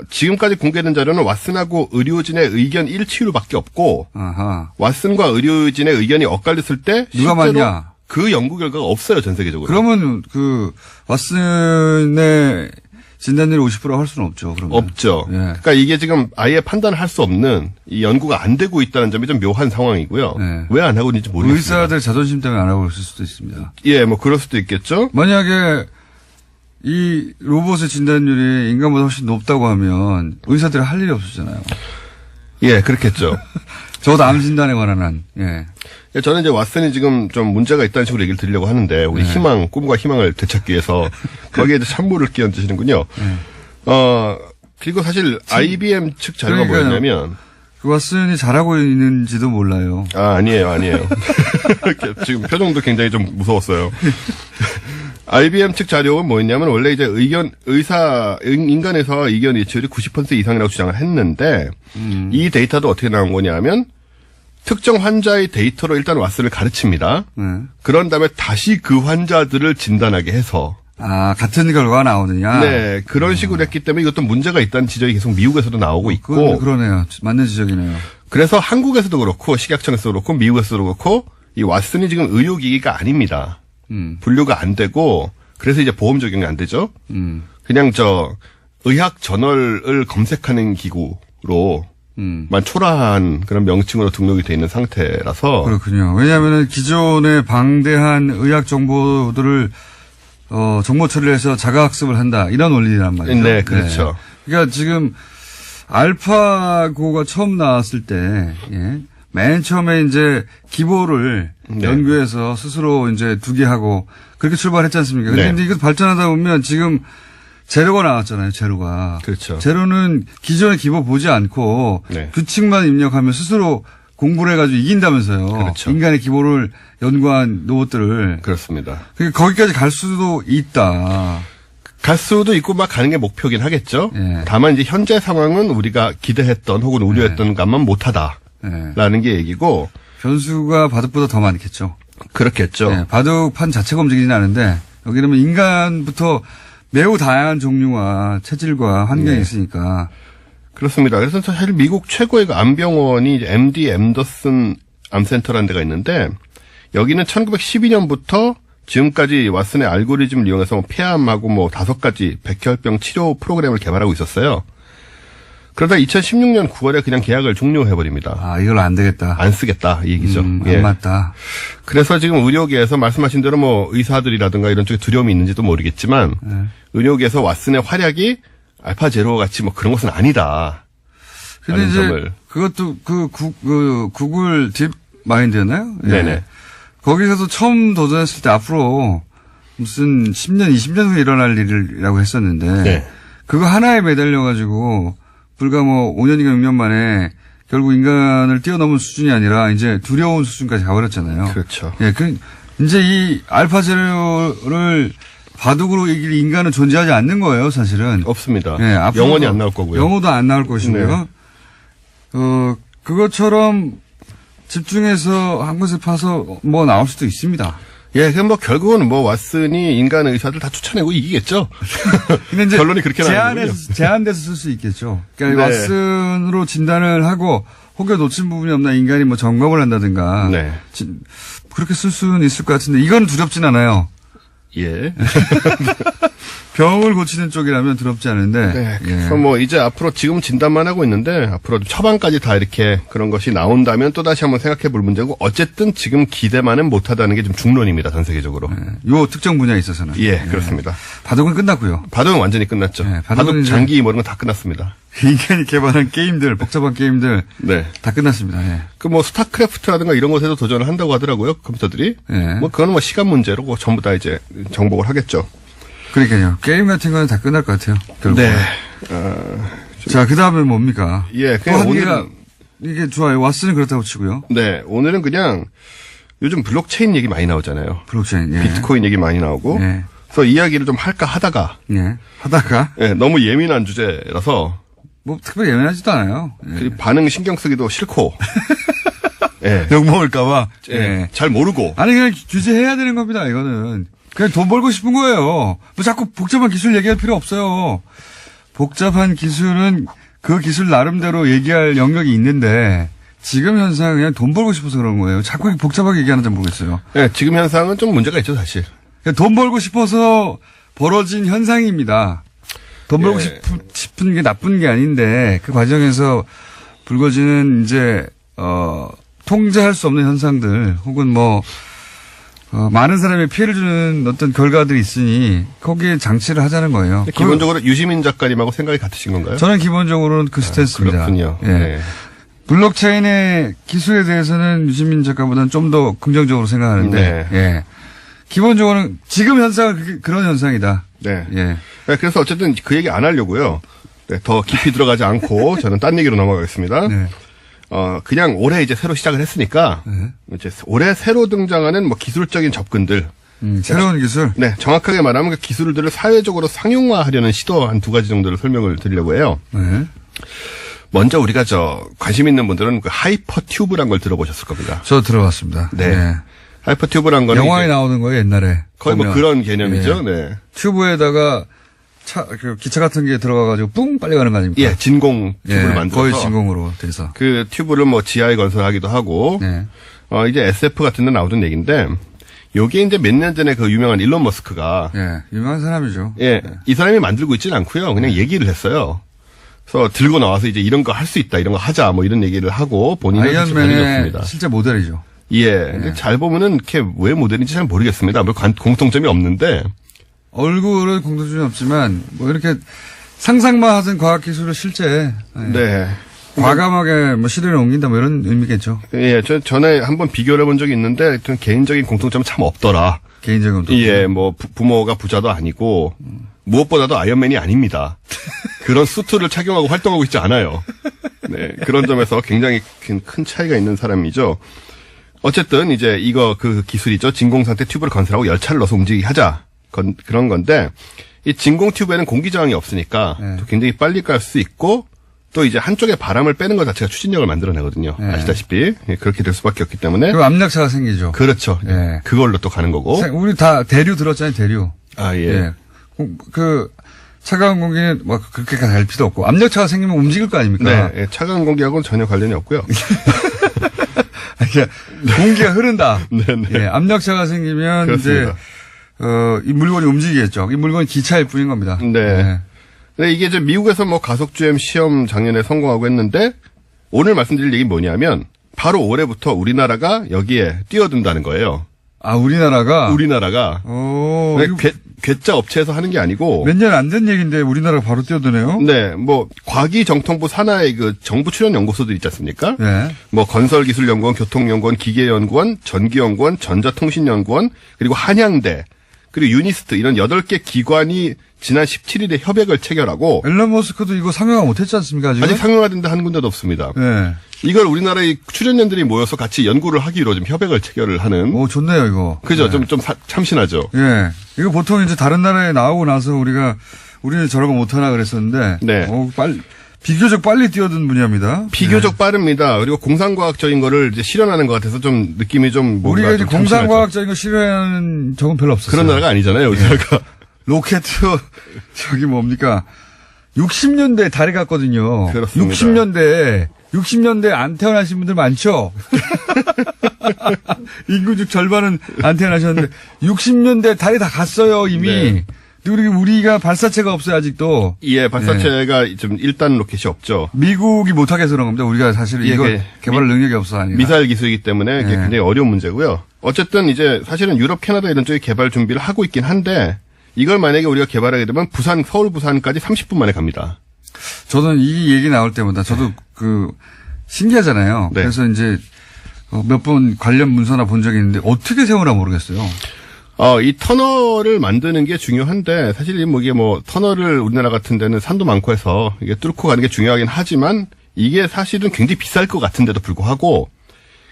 지금까지 공개된 자료는 왓슨하고 의료진의 의견 일치율밖에 없고 아하. 왓슨과 의료진의 의견이 엇갈렸을 때 누가 실제로 맞냐? 그 연구 결과가 없어요. 전 세계적으로. 그러면 왓슨의 진단율이 50% 할 수는 없죠. 그러면. 없죠. 예. 그러니까 이게 지금 아예 판단을 할 수 없는 이 연구가 안 되고 있다는 점이 좀 묘한 상황이고요. 예. 왜 안 하고 있는지 모르겠어요. 의사들 자존심 때문에 안 하고 있을 수도 있습니다. 예, 뭐 그럴 수도 있겠죠. 만약에 이 로봇의 진단율이 인간보다 훨씬 높다고 하면 의사들이 할 일이 없었잖아요. 예, 그렇겠죠. 저도 암 진단에 관한 한. 예. 예, 저는 이제 왓슨이 지금 좀 문제가 있다는 식으로 얘기를 드리려고 하는데 우리 희망, 꿈과 희망을 되찾기 위해서 거기에 이제 찬물을 끼얹으시는군요. 그리고 사실 IBM 측 자료가 그러니까요. 뭐였냐면 그 왓슨이 잘하고 있는지도 몰라요. 아니에요. 이렇게 지금 표정도 굉장히 좀 무서웠어요. IBM 측 자료는 뭐였냐면 원래 이제 인간에서 의견 일치율이 90% 이상이라고 주장을 했는데 이 데이터도 어떻게 나온 거냐면 특정 환자의 데이터로 일단 왓슨을 가르칩니다. 그런 다음에 다시 그 환자들을 진단하게 해서 아, 같은 결과가 나오느냐? 네, 그런 식으로 했기 때문에 이것도 문제가 있다는 지적이 계속 미국에서도 나오고 있고 그러네요. 맞는 지적이네요. 그래서 한국에서도 그렇고 식약청에서도 그렇고 미국에서도 그렇고 이 왓슨이 지금 의료기기가 아닙니다. 분류가 안 되고 그래서 이제 보험 적용이 안 되죠. 그냥 의학 저널을 검색하는 기구로 만 초라한 그런 명칭으로 등록이 돼 있는 상태라서 그렇군요. 왜냐하면 기존의 방대한 의학 정보들을 정보 처리를 해서 자가학습을 한다 이런 원리란 말이죠. 네, 그렇죠. 그러니까 지금 알파고가 처음 나왔을 때, 예, 맨 처음에 이제 기보를 연구해서 스스로 이제 두게 하고 그렇게 출발했지 않습니까? 근데 이제 이거 발전하다 보면 지금 제로가 나왔잖아요, 제로가. 그렇죠. 제로는 기존의 기보 보지 않고 규칙만 입력하면 스스로 공부를 해가지고 이긴다면서요. 그렇죠. 인간의 기보를 연구한 로봇들을. 그렇습니다. 그러니까 거기까지 갈 수도 있다. 갈 수도 있고 막 가는 게 목표긴 하겠죠. 예. 다만 이제 현재 상황은 우리가 기대했던 혹은 우려했던 것만 못하다라는 게 얘기고 변수가 바둑보다 더 많겠죠. 그렇겠죠. 네, 바둑판 자체가 움직이지는 않은데 여기는 인간부터 매우 다양한 종류와 체질과 환경이 있으니까. 그렇습니다. 그래서 사실 미국 최고의 그 암병원이 MD 앤더슨 암센터라는 데가 있는데 여기는 1912년부터 지금까지 왓슨의 알고리즘을 이용해서 폐암하고 5가지 백혈병 치료 프로그램을 개발하고 있었어요. 그러다 2016년 9월에 그냥 계약을 종료해버립니다. 아, 이걸 안 되겠다. 안 쓰겠다 이 얘기죠. 안 맞다. 그래서 지금 의료계에서 말씀하신 대로 의사들이라든가 이런 쪽에 두려움이 있는지도 모르겠지만 의료계에서 왓슨의 활약이 알파제로 같이 그런 것은 아니다. 근데 이제 그것도 구글 딥 마인드였나요? 예. 네네. 거기서도 처음 도전했을 때 앞으로 무슨 10년, 20년 후에 일어날 일이라고 했었는데 그거 하나에 매달려가지고 불과 5년인가 6년 만에 결국 인간을 뛰어넘은 수준이 아니라 이제 두려운 수준까지 가버렸잖아요. 그렇죠. 예, 이제 이 알파제로를 바둑으로 이길 인간은 존재하지 않는 거예요, 사실은. 없습니다. 예, 영원히 안 나올 거고요. 영어도 안 나올 것이고요. 그것처럼 집중해서 한 곳에 파서 나올 수도 있습니다. 예, 그럼 결국은 왓슨이 인간 의사들 다 추천하고 이기겠죠. 근데 이제 결론이 그렇게 나오는군요. 제한돼서 쓸 수 있겠죠. 그러니까 왓슨으로 진단을 하고 혹여 놓친 부분이 없나 인간이 점검을 한다든가. 그렇게 쓸 수는 있을 것 같은데 이건 두렵진 않아요. 예. 병을 고치는 쪽이라면 두렵지 않은데. 네. 그래서 이제 앞으로 지금 진단만 하고 있는데 앞으로 처방까지 다 이렇게 그런 것이 나온다면 또 다시 한번 생각해 볼 문제고 어쨌든 지금 기대만은 못하다는 게 좀 중론입니다. 전 세계적으로. 요 특정 분야에 있어서는. 예, 그렇습니다. 바둑은 끝났고요. 바둑은 완전히 끝났죠. 바둑 장기 이런 건 다 끝났습니다. 인간이 개발한 게임들, 복잡한 게임들. 다 끝났습니다. 예. 스타크래프트라든가 이런 것에도 도전을 한다고 하더라고요. 컴퓨터들이. 그거는 시간 문제로 전부 다 이제 정복을 하겠죠. 그러니까요. 게임 같은 거는 다 끝날 것 같아요. 결국. 네. 자, 그 다음에 뭡니까? 예, 그냥 이게 좋아요. 왓슨은 그렇다고 치고요. 네. 오늘은 그냥, 요즘 블록체인 얘기 많이 나오잖아요. 블록체인, 예. 비트코인 얘기 많이 나오고. 예. 그래서 이야기를 좀 할까 하다가. 예. 하다가. 예, 너무 예민한 주제라서. 뭐, 특별히 예민하지도 않아요. 예. 그 반응 신경 쓰기도 싫고. 예. 욕먹을까봐. 예. 잘 모르고. 아니, 그냥 규제해야 되는 겁니다, 이거는. 그냥 돈 벌고 싶은 거예요. 뭐 자꾸 복잡한 기술 얘기할 필요 없어요. 복잡한 기술은 그 기술 나름대로 얘기할 영역이 있는데, 지금 현상은 그냥 돈 벌고 싶어서 그런 거예요. 자꾸 복잡하게 얘기하는지 모르겠어요. 예, 지금 현상은 좀 문제가 있죠, 사실. 그냥 돈 벌고 싶어서 벌어진 현상입니다. 돈 벌고 예. 싶은 게 나쁜 게 아닌데, 그 과정에서 불거지는 이제, 통제할 수 없는 현상들, 혹은 많은 사람이 피해를 주는 어떤 결과들이 있으니, 거기에 장치를 하자는 거예요. 기본적으로 유시민 작가님하고 생각이 같으신 건가요? 저는 기본적으로는 그 스탠스입니다. 그렇군요. 예. 네. 블록체인의 기술에 대해서는 유시민 작가보다는 좀 더 긍정적으로 생각하는데, 네. 예. 기본적으로는 지금 현상은 그런 현상이다. 네. 예. 네, 그래서 어쨌든 그 얘기 안 하려고요. 네, 더 깊이 들어가지 않고 저는 딴 얘기로 넘어가겠습니다. 네. 그냥 올해 이제 새로 시작을 했으니까 이제 올해 새로 등장하는 뭐 기술적인 접근들. 새로운 기술. 네, 정확하게 말하면 그 기술들을 사회적으로 상용화하려는 시도 한 두 가지 정도를 설명을 드리려고 해요. 네. 먼저 우리가 관심 있는 분들은 그 하이퍼 튜브란 걸 들어보셨을 겁니다. 저 들어봤습니다. 네. 예. 하이퍼 튜브란 거는 영화에 이제 나오는 거예요, 옛날에. 거의 뭐 보면. 그런 개념이죠. 예. 네. 튜브에다가 기차 같은 게 들어가가지고 뿡 빨리 가는 거 아닙니까? 예, 진공 튜브를 예, 만들어서 거의 진공으로 돼서. 그 튜브를 뭐 지하에 건설하기도 하고 네. 이제 SF 같은 데 나오던 얘기인데 요게 이제 몇 년 전에 그 유명한 일론 머스크가 예, 유명한 사람이죠. 예, 이 사람이 만들고 있지는 않고요. 그냥 얘기를 했어요. 그래서 들고 나와서 이제 이런 거 할 수 있다, 이런 거 하자, 뭐 이런 얘기를 하고 본인은 아이언맨의 다녔습니다. 실제 모델이죠. 예, 근데 잘 보면은 이렇게 왜 모델인지 잘 모르겠습니다. 뭐 공통점이 없는데 얼굴은 공통점이 없지만 뭐 이렇게 상상만 하던 과학기술을 실제 네. 과감하게 뭐 실현에 옮긴다 뭐 이런 의미겠죠. 예, 전에 한번 비교를 해본 적이 있는데 하여튼 개인적인 공통점은 참 없더라. 개인적인 또. 예, 뭐 부모가 부자도 아니고 무엇보다도 아이언맨이 아닙니다. 그런 수트를 착용하고 활동하고 있지 않아요. 네, 그런 점에서 굉장히 큰 차이가 있는 사람이죠. 어쨌든 이제 그 기술이죠. 진공 상태 튜브를 건설하고 열차를 넣어서 움직이게 하자. 그런 건데 이 진공 튜브에는 공기 저항이 없으니까 네. 또 굉장히 빨리 깔 수 있고 또 이제 한쪽에 바람을 빼는 것 자체가 추진력을 만들어내거든요. 네. 아시다시피 예, 그렇게 될 수밖에 없기 때문에 그리고 압력차가 생기죠. 그렇죠. 네. 그걸로 또 가는 거고. 우리 다 대류 들었잖아요, 대류. 아 예. 예. 그 차가운 공기는 뭐 그렇게 갈 필요 없고 압력차가 생기면 움직일 거 아닙니까? 네, 예, 차가운 공기하고는 전혀 관련이 없고요. 그러니까 공기가 흐른다. 네네. 예, 압력차가 생기면 그렇습니다. 이제 이 물건이 움직이겠죠. 이 물건이 기차일 뿐인 겁니다. 네. 예. 근데 이게 이제 미국에서 뭐 가속주행 시험 작년에 성공하고 했는데 오늘 말씀드릴 얘기는 뭐냐면 바로 올해부터 우리나라가 여기에 뛰어든다는 거예요. 아, 우리나라가 네, 괴짜 업체에서 하는 게 아니고 몇 년 안 된 얘기인데 우리나라가 바로 뛰어드네요. 네, 뭐 과기정통부 산하의 그 정부 출연 연구소들 있지 않습니까? 네. 뭐 건설기술연구원, 교통연구원, 기계연구원, 전기연구원, 전자통신연구원, 그리고 한양대, 그리고 유니스트 이런 8개 기관이 지난 17일에 협약을 체결하고 앨런 머스크도 이거 상용화 못했지 않습니까? 지금? 아직 상용화된 데 한 군데도 없습니다. 네. 이걸 우리나라의 출연연들이 모여서 같이 연구를 하기로 지금 협약을 체결을 하는. 오, 좋네요, 이거. 그죠? 네. 좀 참신하죠. 예. 이거 보통 이제 다른 나라에 나오고 나서 우리는 저런 거 못하나 그랬었는데. 네. 비교적 빨리 뛰어든 분야입니다. 비교적 빠릅니다. 그리고 공상과학적인 거를 이제 실현하는 것 같아서 좀 느낌이 좀 뭔가 우리가 이제 좀 참신하죠. 공상과학적인 거 실현하는 적은 별로 없었어요. 그런 나라가 아니잖아요, 우리나라가. 로켓, 뭡니까. 60년대에 달에 갔거든요. 그렇습니다. 60년대에 안 태어나신 분들 많죠? 인구 절반은 안 태어나셨는데, 60년대 달에 다 갔어요, 이미. 네. 그리고 우리가 발사체가 없어요, 아직도. 예, 발사체가 좀 1단 로켓이 없죠. 미국이 못하게 해서 그런 겁니다. 우리가 사실 예, 이거 개발 능력이 없어 아니라. 미사일 기술이기 때문에 그게 네. 굉장히 어려운 문제고요. 어쨌든 이제 사실은 유럽, 캐나다 이런 쪽이 개발 준비를 하고 있긴 한데 이걸 만약에 우리가 개발하게 되면 서울 부산까지 30분 만에 갑니다. 저는 이 얘기 나올 때마다 저도 신기하잖아요. 네. 그래서 이제 몇 번 관련 문서나 본 적이 있는데 어떻게 세우나 모르겠어요. 이 터널을 만드는 게 중요한데 사실 이게 터널을 우리나라 같은 데는 산도 많고 해서 이게 뚫고 가는 게 중요하긴 하지만 이게 사실은 굉장히 비쌀 것 같은데도 불구하고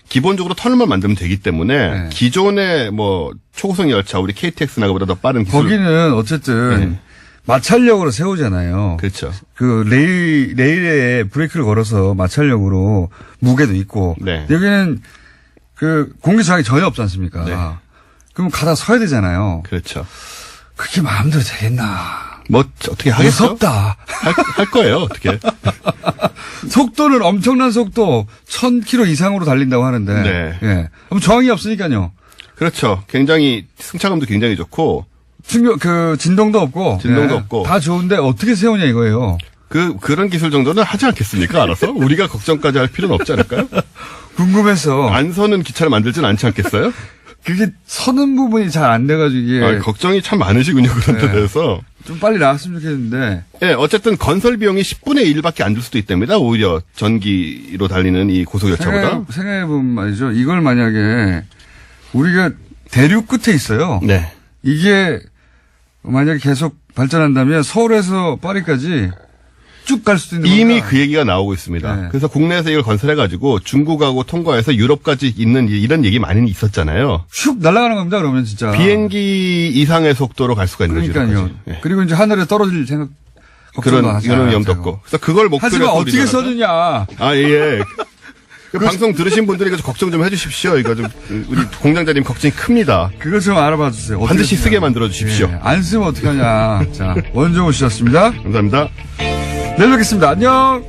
기본적으로 터널만 만들면 되기 때문에 네. 기존의 뭐 초고속 열차 우리 KTX나 그보다 더 빠른 기술. 거기는 어쨌든 마찰력으로 세우잖아요. 그렇죠. 그 레일에 브레이크를 걸어서 마찰력으로 무게도 있고. 네. 여기는 그 공기 저항이 전혀 없지 않습니까? 네. 그럼 가다 서야 되잖아요. 그렇죠. 그게 마음대로 되겠나. 뭐 어떻게 하겠어? 무섭다. 할 거예요. 어떻게? 속도는 엄청난 속도 1000km 이상으로 달린다고 하는데. 네. 예. 그럼 저항이 없으니까요. 그렇죠. 굉장히 승차감도 굉장히 좋고 진동도 없고. 진동도 예. 없고. 다 좋은데 어떻게 세우냐 이거예요. 그런 기술 정도는 하지 않겠습니까? 알아서? 우리가 걱정까지 할 필요는 없지 않을까요? 궁금해서. 안 서는 기차를 만들지는 않지 않겠어요? 그게 서는 부분이 잘 안 돼가지고 이게. 걱정이 참 많으시군요. 그런 데 네. 대해서. 좀 빨리 나왔으면 좋겠는데. 예, 어쨌든 건설 비용이 10분의 1밖에 안 들 수도 있답니다. 오히려 전기로 달리는 이 고속열차보다. 생각해보면 말이죠. 이걸 만약에 우리가 대륙 끝에 있어요. 네. 이게 만약에 계속 발전한다면 서울에서 파리까지 쭉 갈 수도 있는 이미 겁니다. 그 얘기가 나오고 있습니다. 네. 그래서 국내에서 이걸 건설해가지고 중국하고 통과해서 유럽까지 있는 이런 얘기 많이 있었잖아요. 슉 날아가는 겁니다. 그러면 진짜. 비행기 이상의 속도로 갈 수가 있는 거죠. 그러니까요. 유럽까지. 예. 그리고 이제 하늘에 떨어질 생각 걱정도 하지 그런 않아요, 위험도 제가. 없고. 그래서 그걸 목표로 하지만 해서 어떻게 우리나라가- 써주냐. 아, 예. 그 방송 들으신 분들이 이거 좀 걱정 좀 해주십시오. 이거 좀 우리 공장장님 걱정이 큽니다. 그거 좀 알아봐 주세요. 어떻게 반드시 쓰냐. 쓰게 만들어 주십시오. 예, 안 쓰면 어떡하냐. 자, 원종우 씨였습니다. 감사합니다. 내일 뵙겠습니다. 안녕.